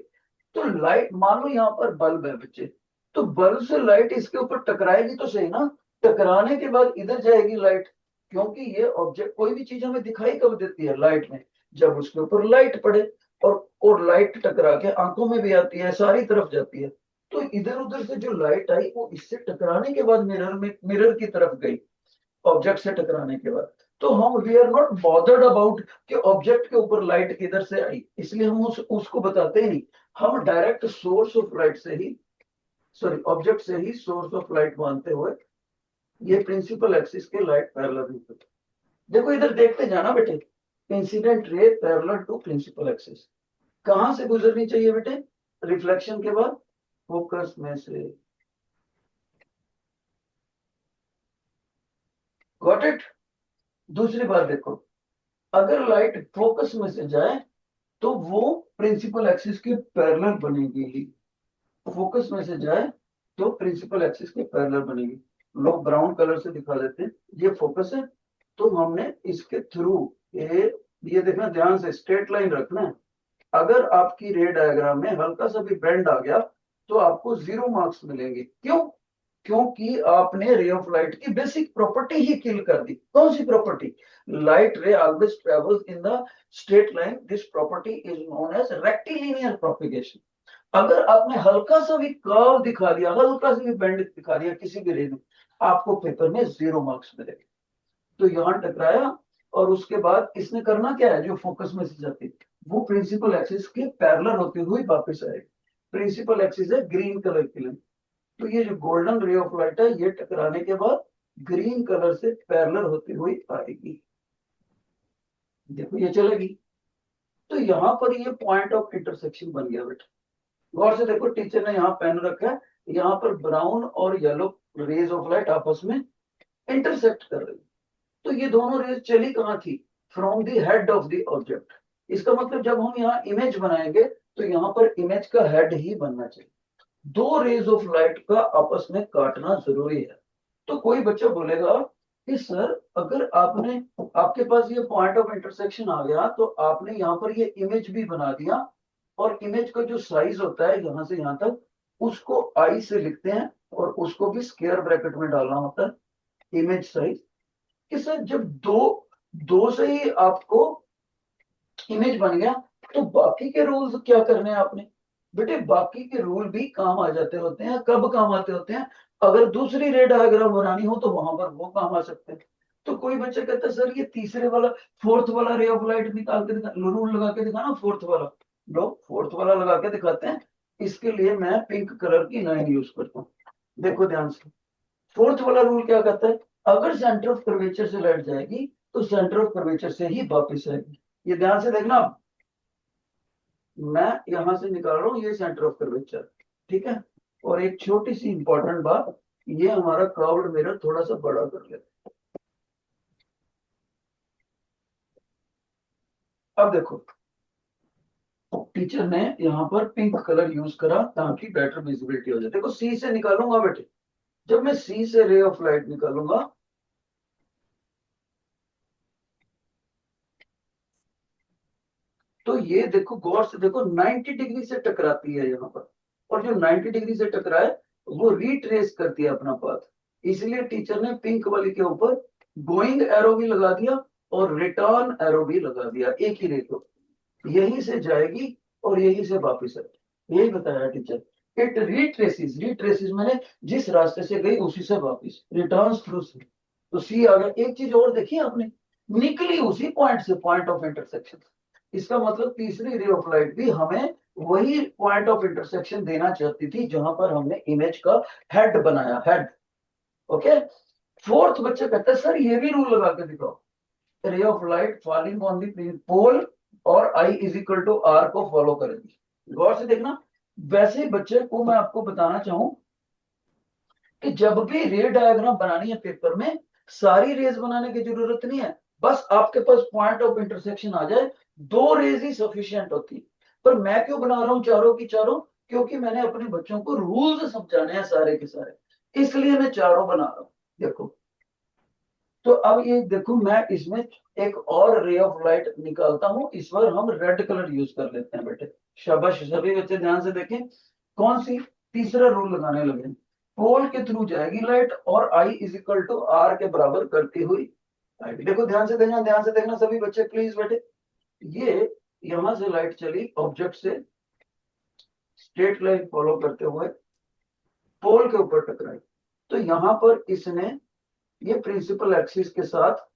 तो लाइट मान लो यहाँ पर बल्ब है बच्चे, तो बल्ब से लाइट इसके ऊपर टकराएगी तो सही ना, टकराने के बाद इधर जाएगी लाइट, क्योंकि ये ऑब्जेक्ट, कोई भी चीज हमें दिखाई कब देती है? लाइट में, जब उसके ऊपर लाइट पड़े। और लाइट टकरा के आंखों में भी आती है, सारी तरफ जाती है। तो इधर उधर से जो लाइट आई वो इससे टकराने के बाद मिरर में, मिरर की तरफ गई, ऑब्जेक्ट से टकराने के बाद। तो हम we are not bothered about कि ऑब्जेक्ट के ऊपर लाइट किधर से आई, इसलिए हम उसको बताते ही नहीं। हम डायरेक्ट सोर्स ऑफ लाइट से ही, सॉरी ऑब्जेक्ट से ही सोर्स ऑफ लाइट मानते हुए ये प्रिंसिपल एक्सिस के लाइट पैरेलल होते। देखो इधर देखते जाना बेटे, incident ray parallel to principal axis. कहां से गुजरनी चाहिए बेटे? रिफ्लेक्शन के बाद फोकस में से। Got it? दूसरी बात देखो, अगर लाइट फोकस में से जाए तो वो प्रिंसिपल एक्सिस के पैरेलल बनेगी। फोकस में से जाए तो प्रिंसिपल एक्सिस के पैरेलल बनेगी। लोग ब्राउन कलर से दिखा देते हैं, ये फोकस है, तो हमने इसके थ्रू ये देखना ध्यान से, स्ट्रेट लाइन रखना है। अगर आपकी रे डायग्राम में हल्का सा भी बेंड आ गया तो आपको 0 मार्क्स मिलेंगे। क्यों? क्योंकि आपने रे ऑफ लाइट की बेसिक प्रॉपर्टी ही किल कर दी। कौन सी property? Light ray always travels in the straight line, this property is known as rectilinear propagation. अगर आपने हल्का सा भी कर्व दिखा दिया, हल्का सा भी बेंड दिखा दिया किसी भी रे में, आपको पेपर में 0 मार्क्स मिलेंगे। तो यहां टकराया और उसके बाद इसने करना क्या है, जो फोकस में से जाती है वो प्रिंसिपल एक्सिस के पैरेलल होते हुए वापस आएगी। प्रिंसिपल एक्सिस है ग्रीन कलर की लाइन, तो ये जो गोल्डन रे ऑफ लाइट है ये टकराने के बाद ग्रीन कलर से पैरेलल होती हुई आएगी। देखो ये चलेगी। तो यहाँ पर ये पॉइंट ऑफ इंटरसेक्शन बन गया बेटा। गौर से देखो, टीचर ने यहाँ पेन रखा है, यहाँ पर ब्राउन और येलो रेज ऑफ लाइट आपस में इंटरसेक्ट कर रही है। तो ये दोनों रेज चली कहाँ थी? From the head of the object. इसका मतलब जब हम यहाँ इमेज बनाएंगे तो यहाँ पर इमेज का हेड ही बनना चाहिए। दो रेज ऑफ लाइट का आपस में काटना जरूरी है। तो कोई बच्चा बोलेगा कि सर अगर आपने, आपके पास ये पॉइंट ऑफ इंटरसेक्शन आ गया तो आपने यहाँ पर ये इमेज भी बना दिया, और इमेज का जो साइज होता है यहाँ से यहाँ तक उसको आई से लिखते हैं, और उसको भी स्क्वायर ब्रैकेट में डालना होता है इमेज साइज। कि सर जब दो दो से ही आपको इमेज बन गया तो बाकी के रूल्स क्या करने हैं आपने? बेटे बाकी के रूल भी काम आ जाते होते हैं। कब काम आते होते हैं? अगर दूसरी रे डायग्राम बनानी हो तो वहां पर वो काम आ सकते हैं। तो कोई बच्चा कहता है सर ये तीसरे वाला, फोर्थ वाला रे ऑफ लाइट निकाल के दिखा, रूल लगा के दिखाना फोर्थ वाला। लोग फोर्थ वाला लगा के दिखाते हैं। इसके लिए मैं पिंक कलर की लाइन यूज करता हूँ। देखो ध्यान से, फोर्थ वाला रूल क्या कहता है? अगर सेंटर ऑफ कर्वेचर से लाइट जाएगी तो सेंटर ऑफ कर्वेचर से ही वापस आएगी। ये ध्यान से देखना, मैं यहां से निकाल रहा हूं ये सेंटर ऑफ कर्वेचर, ठीक है। और एक छोटी सी इंपॉर्टेंट बात, ये हमारा कर्व्ड मिरर थोड़ा सा बड़ा कर लेते। अब देखो, टीचर ने यहाँ पर पिंक कलर यूज करा ताकि बेटर विजिबिलिटी हो जाए। देखो सी से निकालूंगा बेटे, जब मैं सी से रे ऑफ लाइट निकालूंगा तो ये देखो गौर से देखो 90 डिग्री से टकराती है यहाँ पर, और जो 90 डिग्री से टकराए वो रिट्रेस करती है अपना पाथ। इसलिए टीचर ने पिंक वाली के ऊपर गोइंग एरो भी लगा दिया और रिटर्न एरो भी लगा दिया, एक ही रेखा यहीं से जाएगी और यहीं से वापस आएगी। यही बताया टीचर। इट रिट्रेसिस, रिट्रेसिस मैंने जिस रास्ते से गई उसी से वापस, रिटर्न थ्रू सी। तो सी आ गया। एक चीज और देखी आपने, निकली उसी पॉइंट से, पॉइंट ऑफ इंटरसेक्शन। इसका मतलब तीसरी रे ऑफ लाइट भी हमें वही पॉइंट ऑफ इंटरसेक्शन देना चाहती थी जहां पर हमने इमेज का हेड बनाया, हेड। ओके। फोर्थ बच्चा कहता है सर ये भी रूल लगा के दिखाओ, ray of light falling on the pole और I is equal to R को फॉलो करेगी। गौर से देखना, वैसे बच्चे को मैं आपको बताना चाहूं कि जब भी रे डायग्राम बनानी है पेपर में, सारी रेज बनाने की जरूरत नहीं है। बस आपके पास पॉइंट ऑफ इंटरसेक्शन आ जाए, दो रेज ही सफिशिएंट होती है। पर मैं क्यों बना रहा हूं चारों की चारों? क्योंकि मैंने अपने बच्चों को रूल्स समझाने हैं सारे के सारे, इसलिए मैं चारों बना रहा हूं। देखो, तो अब ये देखो मैं इसमें एक और रे ऑफ लाइट निकालता हूं। इस बार हम रेड कलर यूज कर लेते हैं बेटे। शाबाश, सभी बच्चे ध्यान से देखें। कौन सी? तीसरा रूल लगाने लगे। पोल के थ्रू जाएगी लाइट और I is equal to are के बराबर करती हुई आएगी। देखो ध्यान से देखना, ध्यान से देखना सभी बच्चे प्लीज बेटे। ये यहां से लाइट चली ऑब्जेक्ट से स्ट्रेट लाइन फॉलो करते हुए पोल के ऊपर टकराई। तो यहां पर इसने ये प्रिंसिपल एक्सिस के साथ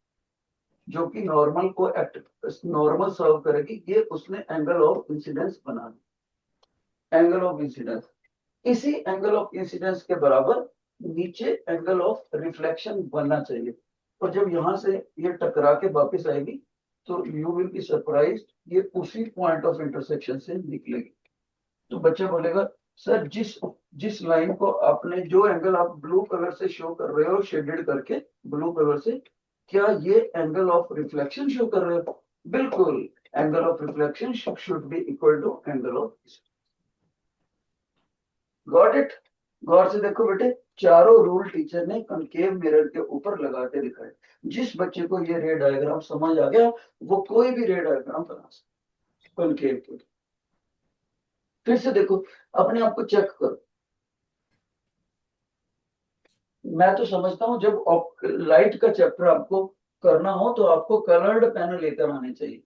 जो कि नॉर्मल को एक्ट, नॉर्मल सर्व करेगी, ये उसने एंगल ऑफ इंसिडेंस बना दिया। एंगल ऑफ इंसिडेंस, इसी एंगल ऑफ इंसिडेंस के बराबर नीचे एंगल ऑफ रिफ्लेक्शन बनना चाहिए। और जब यहां से ये टकरा के वापस आएगी तो यू विल बी सरप्राइज, ये उसी पॉइंट ऑफ इंटरसेक्शन से निकलेगी। तो बच्चा बोलेगा सर जिस जिस लाइन को आपने, जो एंगल आप ब्लू कलर से शो कर रहे हो शेडेड करके ब्लू कलर से, क्या ये एंगल ऑफ रिफ्लेक्शन शो कर रहे हो? बिल्कुल, angle of reflection should be equal to angle of. Got it? गौर से देखो बेटे, चारों रूल टीचर ने कनकेव मिरर के ऊपर लगा के दिखाए। जिस बच्चे को ये रे डायग्राम समझ आ गया वो कोई भी रे डायग्राम बना सकता कनकेव के। फिर से देखो, अपने आप को चेक करो। मैं तो समझता हूं जब लाइट का चैप्टर आपको करना हो तो आपको कलर्ड पेन लेकर आने चाहिए।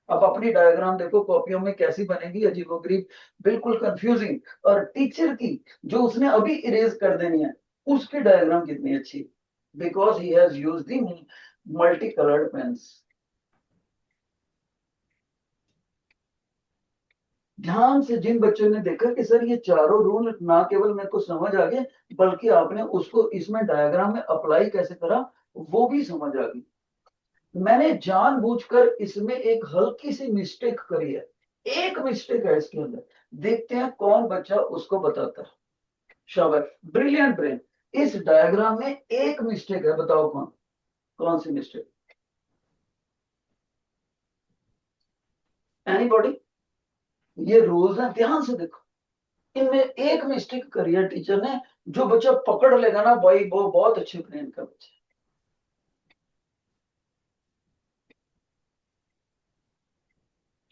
अब अपनी डायग्राम देखो कॉपियों में कैसी बनेगी, अजीबोगरीब, बिल्कुल कंफ्यूजिंग। और टीचर की जो उसने अभी इरेज कर देनी है उसकी डायग्राम कितनी अच्छी, because he has used the multi coloured pens. ध्यान से जिन बच्चों ने देखा कि सर ये चारों रूल ना केवल मेरे को समझ आ गए बल्कि आपने उसको इसमें डायग्राम में अप्लाई कैसे करा वो भी समझ आ गई। मैंने जानबूझकर इसमें एक हल्की सी मिस्टेक करी है, एक मिस्टेक है इसके अंदर, देखते हैं कौन बच्चा उसको बताता है। शाबाश, ब्रिलियंट ब्रेन। इस डायग्राम में एक मिस्टेक है, बताओ कौन, कौन सी मिस्टेक? एनीबॉडी? ये रूल्स हैं, ध्यान से देखो, इनमें एक मिस्टेक करी है टीचर ने, जो बच्चा पकड़ लेगा ना भाई वो बहुत अच्छे ब्रेन का बच्चा।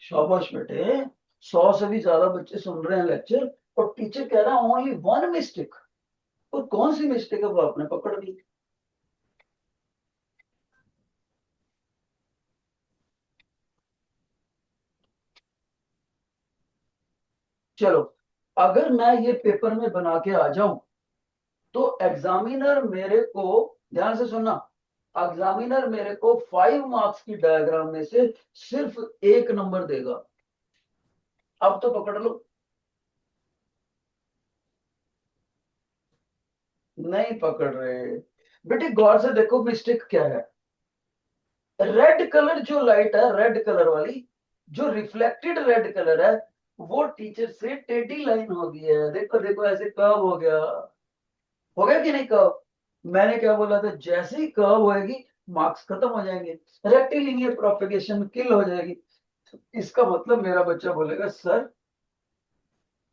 शाबाश बेटे, 100 से भी ज्यादा बच्चे सुन रहे हैं लेक्चर और टीचर कह रहा है ओनली वन मिस्टेक। और कौन सी मिस्टेक है वो आपने पकड़ ली। चलो, अगर मैं ये पेपर में बना के आ जाऊं तो एग्जामिनर मेरे को, ध्यान से सुनना, एग्जामिनर मेरे को 5 मार्क्स की डायग्राम में से सिर्फ 1 नंबर देगा। अब तो पकड़ लो। नहीं पकड़ रहे बेटे, गौर से देखो मिस्टेक क्या है। रेड कलर जो लाइट है, रेड कलर वाली, जो रिफ्लेक्टेड रेड कलर है, वो टीचर से टेढ़ी लाइन हो गई है। देखो देखो ऐसे कर्व हो गया कि नहीं कर्व? मैंने क्या बोला था, जैसे ही कर्व होएगी मार्क्स खत्म हो जाएंगे, रेक्टिलिनियर प्रोपेगेशन किल हो जाएगी। इसका मतलब मेरा बच्चा बोलेगा सर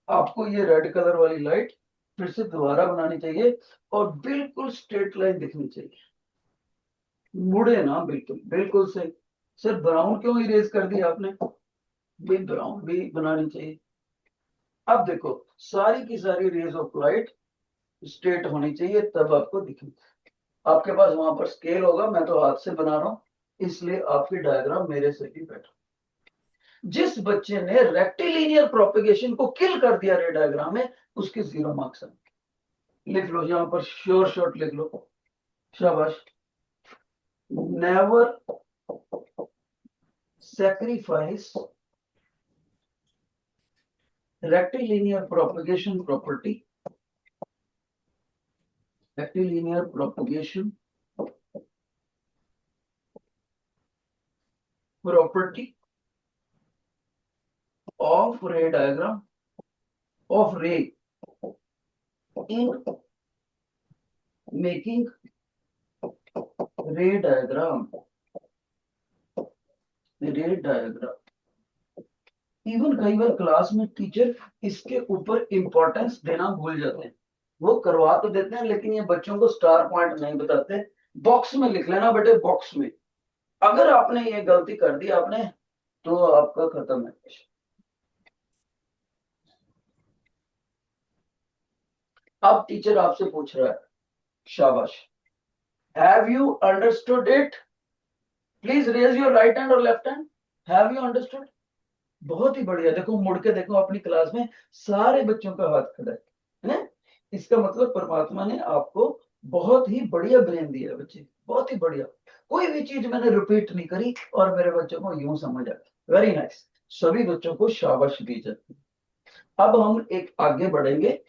आपको ये रेड कलर वाली लाइट फिर से दोबारा बनानी चाहिए और बिल्कुल स्ट्रेट लाइन दिखनी चाहिए, मुड़े ना, बिल्कुल बिल्कुल सही। सर ब्राउन क्यों इरेज कर दिया आपने? भी ब्राउन भी बनानी चाहिए। अब देखो, सारी की सारी रेज ऑफ लाइट स्ट्रेट होनी चाहिए तब आपको दिखेगी। आपके पास वहां पर स्केल होगा, मैं तो हाथ से बना रहा हूं इसलिए आपकी डायग्राम मेरे से भी बेटर। जिस बच्चे ने रेक्टिलिनियर प्रोपेगेशन को किल कर दिया रे डायग्राम में उसके 0 मार्क्स हैं। लिख लो यहां पर, श्योर शॉट लिख लो। शाबाश। Never sacrifice rectilinear propagation property, rectilinear propagation property of ray diagram, of ray, in making ray diagram, ray diagram। Even कई बार क्लास में टीचर इसके ऊपर इंपॉर्टेंस देना भूल जाते हैं। वो करवा तो देते हैं लेकिन ये बच्चों को स्टार पॉइंट नहीं बताते। बॉक्स में लिख लेना बेटे, बॉक्स में। अगर आपने ये गलती कर दी आपने तो आपका खत्म है। अब टीचर आपसे पूछ रहा है, शाबाश, have you understood it? Please raise your right hand और left hand. Have you understood? बहुत ही बढ़िया। देखो मुड़ के देखो अपनी क्लास में सारे बच्चों का हाथ खड़ा है ना? इसका मतलब परमात्मा ने आपको बहुत ही बढ़िया ब्रेन दिया है बच्चे, बहुत ही बढ़िया। कोई भी चीज मैंने रिपीट नहीं करी और मेरे बच्चों को यूं समझ आया। Very nice. सभी बच्चों को शाबाश दी जाती है। अब हम एक आगे बढ़ेंगे,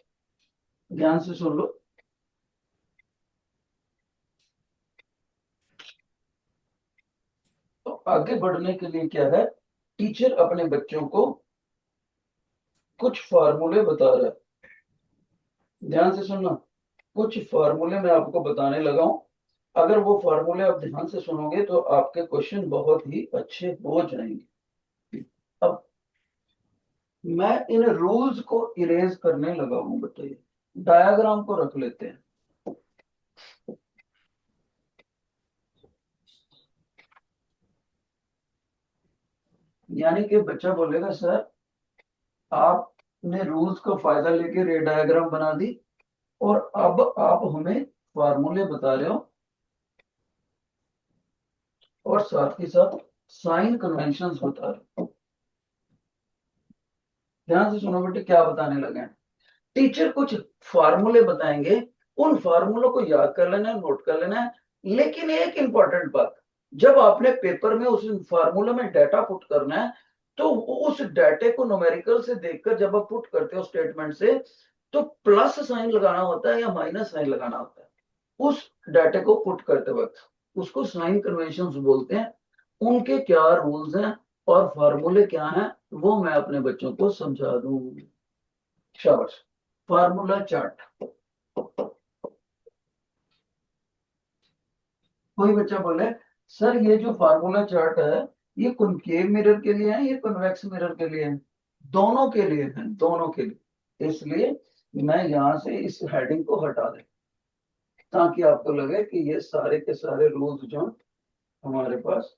ध्यान से सुन लो। तो आगे बढ़ने के लिए क्या है, टीचर अपने बच्चों को कुछ फार्मूले बता रहा है। ध्यान से सुनना, कुछ फार्मूले मैं आपको बताने लगा हूं। अगर वो फार्मूले आप ध्यान से सुनोगे तो आपके क्वेश्चन बहुत ही अच्छे हो जाएंगे। अब मैं इन रूल्स को इरेज करने लगा हूं, बताइए। डायग्राम को रख लेते हैं। यानी कि बच्चा बोलेगा सर आपने रूल्स का फायदा लेके रे डायग्राम बना दी और अब आप हमें फार्मूले बता रहे हो और साथ ही साथ साइन कन्वेंशंस बता रहे हो। ध्यान से सुनो बेटे, क्या बताने लगे हैं। टीचर कुछ फार्मूले बताएंगे, उन फार्मूलों को याद कर लेना है, नोट कर लेना है। लेकिन एक इंपॉर्टेंट बात, जब आपने पेपर में उस फार्मूला में डाटा पुट करना है तो उस डाटे को न्यूमेरिकल से देखकर जब आप पुट करते हो स्टेटमेंट से, तो प्लस साइन लगाना होता है या माइनस साइन लगाना होता है उस डाटे को पुट करते वक्त। उसको साइन कन्वेंशंस बोलते हैं। उनके क्या रूल्स हैं और फार्मूले क्या हैं वो मैं अपने बच्चों को समझा दूं। शाबाश। Formula chart. कोई बच्चा बोले सर ये जो फार्मूला चार्ट है ये कॉनकेव मिरर के लिए है, ये कन्वेक्स मिरर के लिए है? दोनों के लिए है, दोनों के लिए। इसलिए मैं यहां से इस हेडिंग को हटा दें ताकि आपको लगे कि ये सारे के सारे रूल्स जो हैं हमारे पास।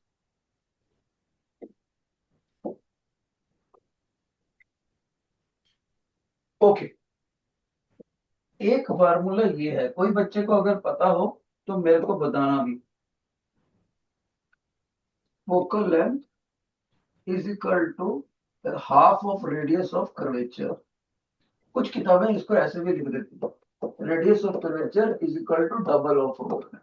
ओके, एक फार्मूला ये है, कोई बच्चे को अगर पता हो तो मेरे को बताना भी। Focal length is equal to half of radius of curvature. कुछ किताबें इसको ऐसे भी लिख देती है, radius of curvature is equal to double of rod.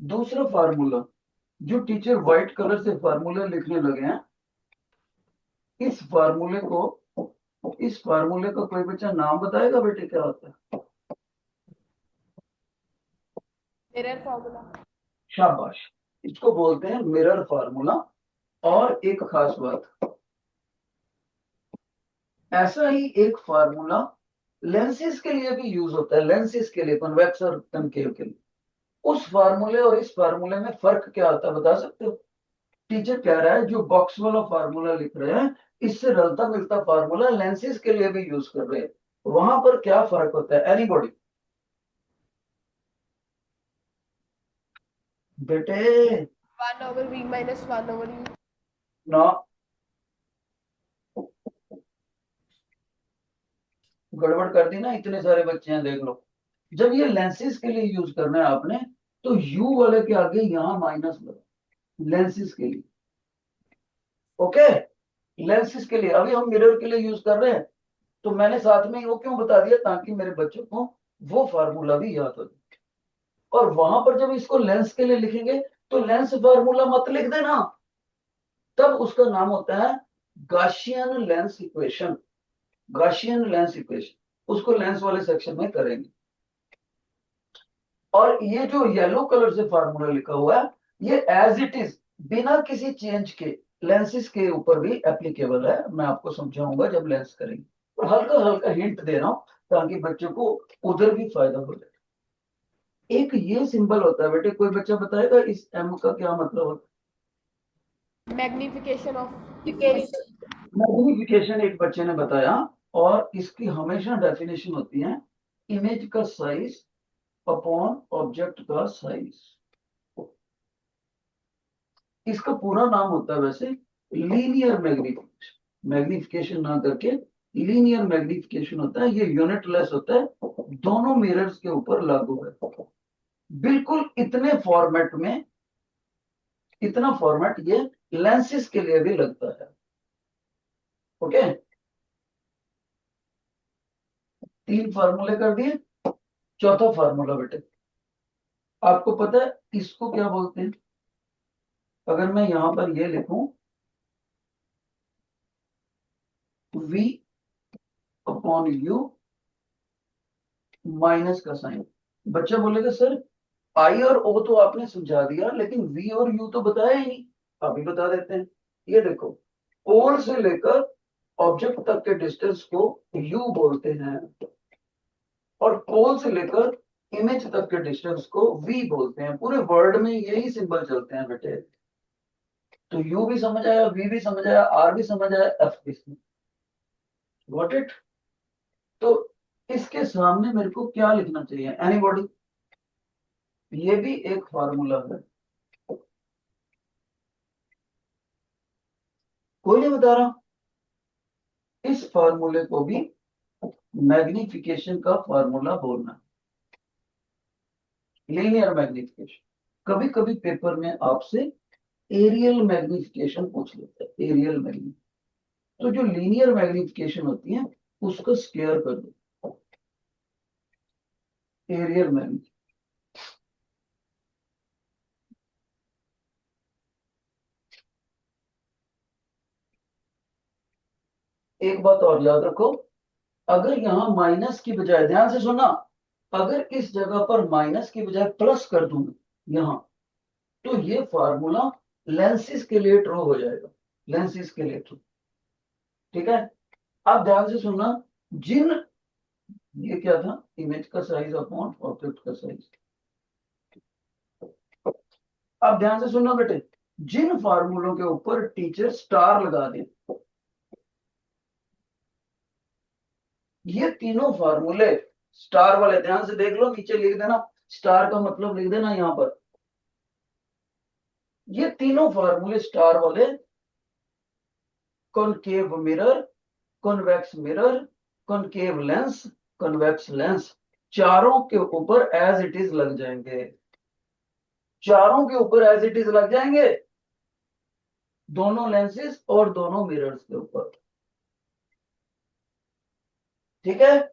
दूसरा फार्मूला जो टीचर व्हाइट कलर से फार्मूला लिखने लगे हैं, इस फार्मूले को, इस फार्मूले का कोई बच्चा नाम बताएगा बेटे क्या होता है? Mirror formula. शाबाश, इसको बोलते हैं मिरर फार्मूला। और एक खास बात, ऐसा ही एक फार्मूला लेंसेज के लिए भी यूज होता है, लेंसेज के लिए, कन्वेक्स और कनकेव के लिए। उस फार्मूले और इस फार्मूले में फर्क क्या होता है बता सकते हो? टीचर कह रहा है जो बॉक्स वाला फार्मूला लिख रहे हैं इससे रलता मिलता फार्मूला लेंसेज के लिए भी यूज कर रहे हैं, वहां पर क्या फर्क होता है? एनीबॉडी? बेटे 1/v - 1/u। ना, गड़बड़ कर दी ना, इतने सारे बच्चे हैं देख लो। जब ये लेंसेज के लिए यूज करना है आपने तो यू वाले के आगे यहां माइनस लगा, लेंसेज के लिए। ओके, लेंसेज के लिए। अभी हम मिरर के लिए यूज कर रहे हैं तो मैंने साथ में वो क्यों बता दिया, ताकि मेरे बच्चों को वो फार्मूला भी याद हो जाए। और वहां पर जब इसको लेंस के लिए लिखेंगे तो लेंस फार्मूला मत लिख देना, तब उसका नाम होता है Gaussian lens equation. Gaussian lens equation, उसको लेंस वाले सेक्शन में करेंगे। और ये जो येलो कलर से फार्मूला लिखा हुआ है ये एज इट इज बिना किसी चेंज के लेंसेज के ऊपर भी एप्लीकेबल है। मैं आपको समझाऊंगा जब लेंस करेंगे, और हल्का हल्का हिंट दे रहा हूं ताकि बच्चों को उधर भी फायदा हो जाए। एक ये सिंबल होता है बेटे, कोई बच्चा बताएगा इस एम का क्या मतलब होता मैग्निफिकेशन ऑफ। है? मैग्निफिकेशन एक बच्चे ने बताया, और इसकी हमेशा डेफिनेशन होती है इमेज का साइज अपॉन ऑब्जेक्ट का साइज। इसका पूरा नाम होता है वैसे लीनियर मैग्निफिकेशन। मैग्निफिकेशन ना करके लीनियर मैग्निफिकेशन होता है। ये यूनिट लेस होता है, दोनों मिरर्स के ऊपर लागू है। बिल्कुल इतने फॉर्मेट में, इतना फॉर्मेट ये लेंसेज के लिए भी लगता है। ओके, तीन फार्मूले कर दिए। चौथा फार्मूला बेटे, आपको पता है इसको क्या बोलते हैं? अगर मैं यहां पर ये लिखूं v अपॉन u माइनस का साइन, बच्चा बोलेगा सर आई और ओ तो आपने समझा दिया, लेकिन वी और यू तो बताया ही नहीं। अभी बता देते हैं। ये देखो, पोल से लेकर ऑब्जेक्ट तक के डिस्टेंस को यू बोलते हैं, और पोल से लेकर इमेज तक के डिस्टेंस को वी बोलते हैं। पूरे वर्ड में यही सिंबल चलते हैं बेटे। तो यू भी समझ आया, वी भी समझ आया, आर भी समझ आया, एफ भी समझ। Got it? तो इसके सामने मेरे को क्या लिखना चाहिए? एनीबॉडी? ये भी एक फार्मूला है। कोई नहीं बता रहा। इस फार्मूले को भी मैग्निफिकेशन का फार्मूला बोलना, लीनियर मैग्निफिकेशन। कभी कभी पेपर में आपसे एरियल मैग्निफिकेशन पूछ लेता है, एरियल मैग्निफिकेशन। तो जो लीनियर मैग्निफिकेशन होती है उसको स्क्वायर कर दो, एरियल मैग्निफिकेशन। एक बात और याद रखो, अगर यहां माइनस की बजाय, ध्यान से सुनना, अगर इस जगह पर माइनस की बजाय प्लस कर दूं यहां, तो ये फार्मूला लेंसिस के लिए ट्रू हो जाएगा, लेंसिस के लिए ट्रू। ठीक है? अब ध्यान से सुनना, जिन, ये क्या था, इमेज का साइज अपॉन ऑब्जेक्ट का साइज। अब ध्यान से सुनना बेटे, जिन फार्मूलों के ऊपर टीचर स्टार लगा दे, ये तीनों फार्मूले स्टार वाले, ध्यान से देख लो, नीचे लिख देना, स्टार का मतलब लिख देना यहां पर। ये तीनों फार्मूले स्टार वाले, concave mirror, convex mirror, concave lens, convex lens, चारों के ऊपर एज इट इज लग जाएंगे। चारों के ऊपर एज इट इज लग जाएंगे, दोनों लेंसेज और दोनों मिरर्स के ऊपर। ठीक है?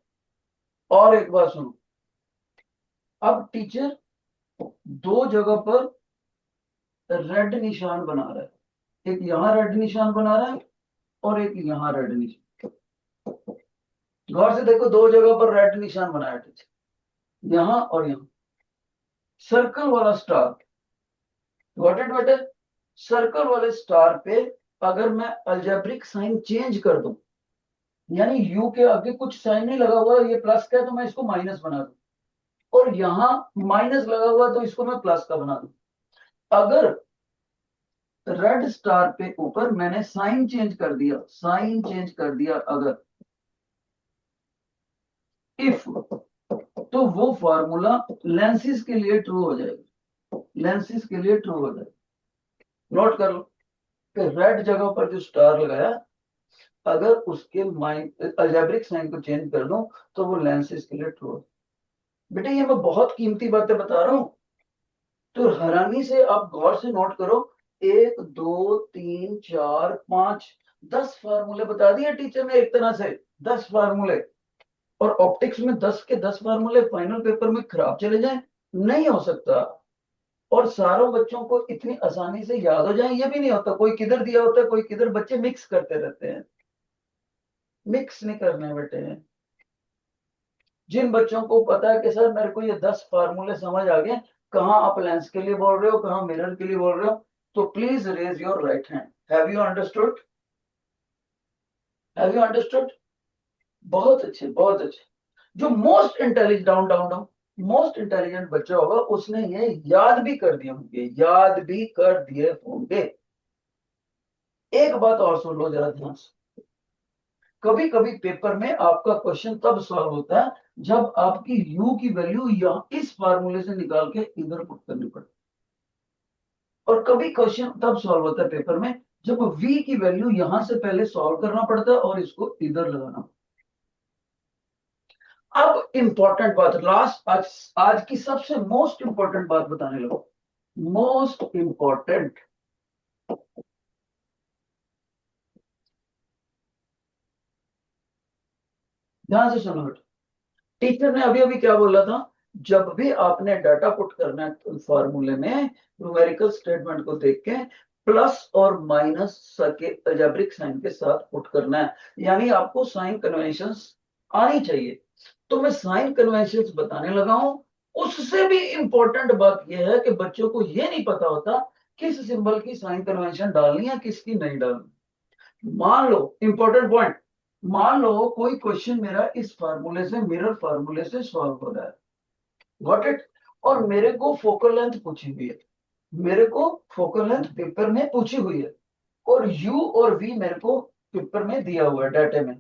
और एक बात सुनो, अब टीचर दो जगह पर रेड निशान बना रहा है, एक यहां रेड निशान बना रहा है और एक यहां रेड निशान। गौर से देखो, दो जगह पर रेड निशान बनाया टीचर, यहां और यहां। सर्कल वाला स्टार, गॉट इट बेटे? सर्कल वाले स्टार पे अगर मैं अलजेब्रिक साइन चेंज कर दूं, यानी यू के आगे कुछ साइन नहीं लगा हुआ, ये प्लस का है तो मैं इसको माइनस बना दूं, और यहां माइनस लगा हुआ तो इसको मैं प्लस का बना दूं। अगर रेड स्टार पे ऊपर मैंने साइन चेंज कर दिया, साइन चेंज कर दिया अगर, इफ, तो वो फार्मूला लेंसिस के लिए ट्रू हो जाएगा, लेंसिस के लिए ट्रू हो जाएगा। नोट कर लो कि रेड जगह पर जो स्टार लगाया, अगर उसके अलजेब्रिक साइन को चेंज कर दूं तो वो लेंसिस के लिए ट्रू हो। बेटे ये मैं बहुत कीमती बातें बता रहा हूं, तो हैरानी से आप गौर से नोट करो। एक, दो, तीन, चार, पांच, 10 फार्मूले बता दिए टीचर ने एक तरह से, 10 फार्मूले। और ऑप्टिक्स में 10 के 10 फार्मूले फाइनल पेपर में खराब चले जाएं, नहीं हो सकता। और सारों बच्चों को इतनी आसानी से याद हो जाए, ये भी नहीं होता। कोई किधर दिया होता है, कोई किधर, बच्चे मिक्स करते रहते हैं। मिक्स नहीं करने बेटे। जिन बच्चों को पता है कि सर मेरे को ये 10 फार्मूले समझ आ गए, कहाँ आप लेंस के लिए बोल रहे हो, कहाँ मिरर के लिए बोल रहे हो, तो please raise your right hand. Have you understood? Have you understood? बहुत अच्छे, बहुत अच्छे। जो most intelligent, down down down, most intelligent बच्चा होगा उसने ये याद भी कर दिए होंगे, याद भी कर दिए होंगे। एक बात और सुन लो जरा ध्यान से, कभी कभी पेपर में आपका क्वेश्चन तब सॉल्व होता है जब आपकी u की वैल्यू यहां इस फार्मूले से निकाल के इधर पुट करनी पड़ती है, और कभी क्वेश्चन तब सॉल्व होता है पेपर में जब v की वैल्यू यहां से पहले सॉल्व करना पड़ता है और इसको इधर लगाना। अब इंपॉर्टेंट बात, लास्ट, आज की सबसे मोस्ट इंपॉर्टेंट बात बताने लगो, मोस्ट इंपॉर्टेंट। ध्यान से सुनो बेटा, टीचर ने अभी अभी क्या बोला था, जब भी आपने डाटा पुट करना है फॉर्मूले में, न्यूमेरिकल स्टेटमेंट को देख के प्लस और माइनस के अलजेब्रिक साइन के साथ पुट करना है, यानी आपको साइन कन्वेंशंस आनी चाहिए। तो मैं साइन कन्वेंशंस बताने लगा हूं, उससे भी इंपॉर्टेंट बात यह है कि बच्चों को यह नहीं पता होता किस सिंबल की साइन कन्वेंशन डालनी है किसकी नहीं डालनी। मान लो इंपॉर्टेंट पॉइंट, मान लो कोई क्वेश्चन मेरा इस फार्मूले से, मिरर फार्मूले से सॉल्व हो रहा है, गॉट इट, और मेरे को फोकल लेंथ पूछी हुई है, मेरे को फोकल लेंथ पेपर में पूछी हुई है, और यू और वी मेरे को पेपर में दिया हुआ है डाटा में।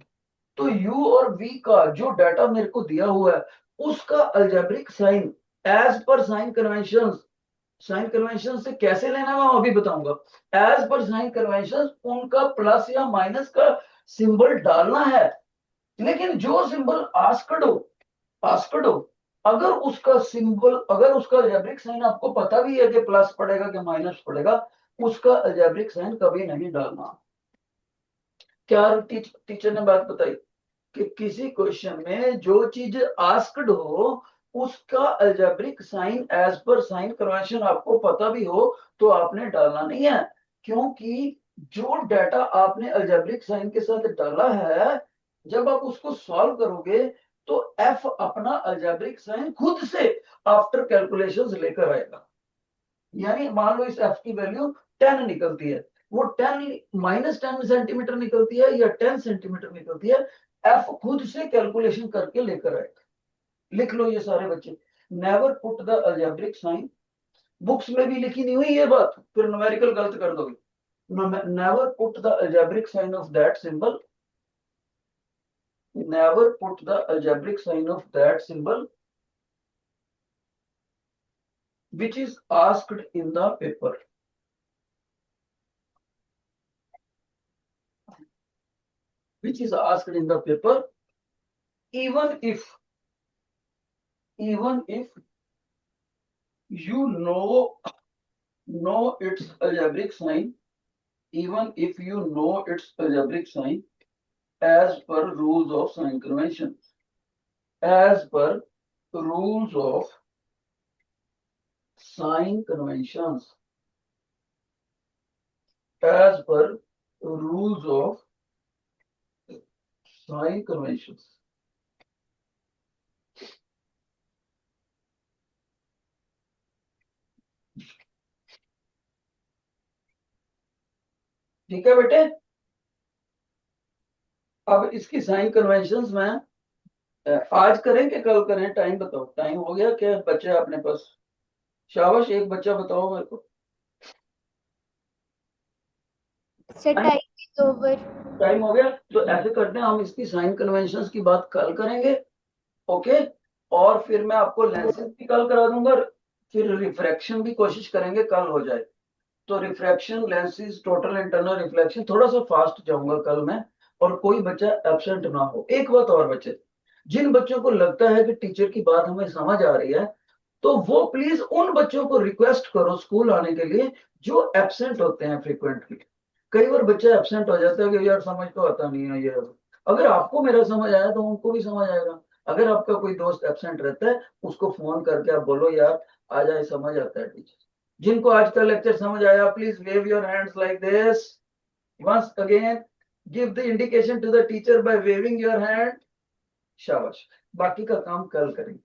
तो u और v का जो डाटा मेरे को दिया हुआ है उसका algebraic sign as per sign convention, sign convention से कैसे लेना मैं अभी बताऊंगा। एज पर साइन कन्वेंशन उनका प्लस या माइनस का सिंबल डालना है, लेकिन जो सिंबल आस्क्ड हो, अगर उसका सिंबल, अगर उसका अलजेब्रिक साइन आपको पता भी है कि प्लस पड़ेगा कि माइनस पड़ेगा, उसका अलजेब्रिक साइन कभी नहीं डालना। क्या टीचर ने बात बताई कि किसी क्वेश्चन में जो चीज आस्क्ड हो उसका algebraic sign as per sign convention आपको पता भी हो तो आपने डालना नहीं है, क्योंकि जो डाटा आपने अलजेब्रिक साइन के साथ डाला है जब आप उसको सॉल्व करोगे तो एफ अपना अलजेब्रिक साइन खुद से आफ्टर कैलकुलेशंस लेकर आएगा। यानी मान लो इस एफ की वैल्यू 10 निकलती है, वो 10 -10 सेंटीमीटर निकलती है या 10 सेंटीमीटर निकलती है, एफ खुद से कैलकुलेशन करके लेकर आएगा। लिख लो ये सारे बच्चे, never put the algebraic sign, books में भी लिखी नहीं हुई ये बात, फिर न्यूमेरिकल गलत कर दोगे। Never put the algebraic sign of that symbol, never put the algebraic sign of that symbol which is asked in the paper, which is asked in the paper, even if you know its algebraic sign, even if you know its algebraic sign as per rules of sign convention, as per rules of sign conventions, as per rules of sign conventions। ठीक है बेटे, अब इसकी sign conventions में आज करें कि कल करें, टाइम बताओ, टाइम हो गया क्या बच्चे अपने पास? शाबाश, एक बच्चा बताओ मेरे को। Sir time is over. Time हो गया, तो ऐसे करते हैं हम इसकी साइन कन्वेंशंस की बात कल करेंगे, ओके। और फिर मैं आपको लेंसेज भी कल करा दूंगा, फिर रिफ्रैक्शन भी कोशिश करेंगे कल हो जाए। तो refraction, lenses, total internal reflection थोड़ा सा फास्ट जाऊंगा कल मैं, और कोई बच्चा एब्सेंट ना हो। एक बात और बच्चे, जिन बच्चों को लगता है कि टीचर की बात हमें समझ आ रही है तो वो प्लीज उन बच्चों को रिक्वेस्ट करो स्कूल आने के लिए जो एब्सेंट होते हैं फ्रिक्वेंटली। कई बार बच्चा एब्सेंट हो जाता है कि यार समझ तो आता नहीं है ये, अगर आपको मेरा समझ आया तो उनको भी समझ आएगा। अगर आपका कोई दोस्त एब्सेंट रहता है उसको फोन करके आप बोलो यार आ जाए, समझ आता है टीचर। जिनको आज का लेक्चर समझ आया please wave your hands like this, once again give the indication to the teacher by waving your hand. शाबाश, बाकी का काम कल करेंगे।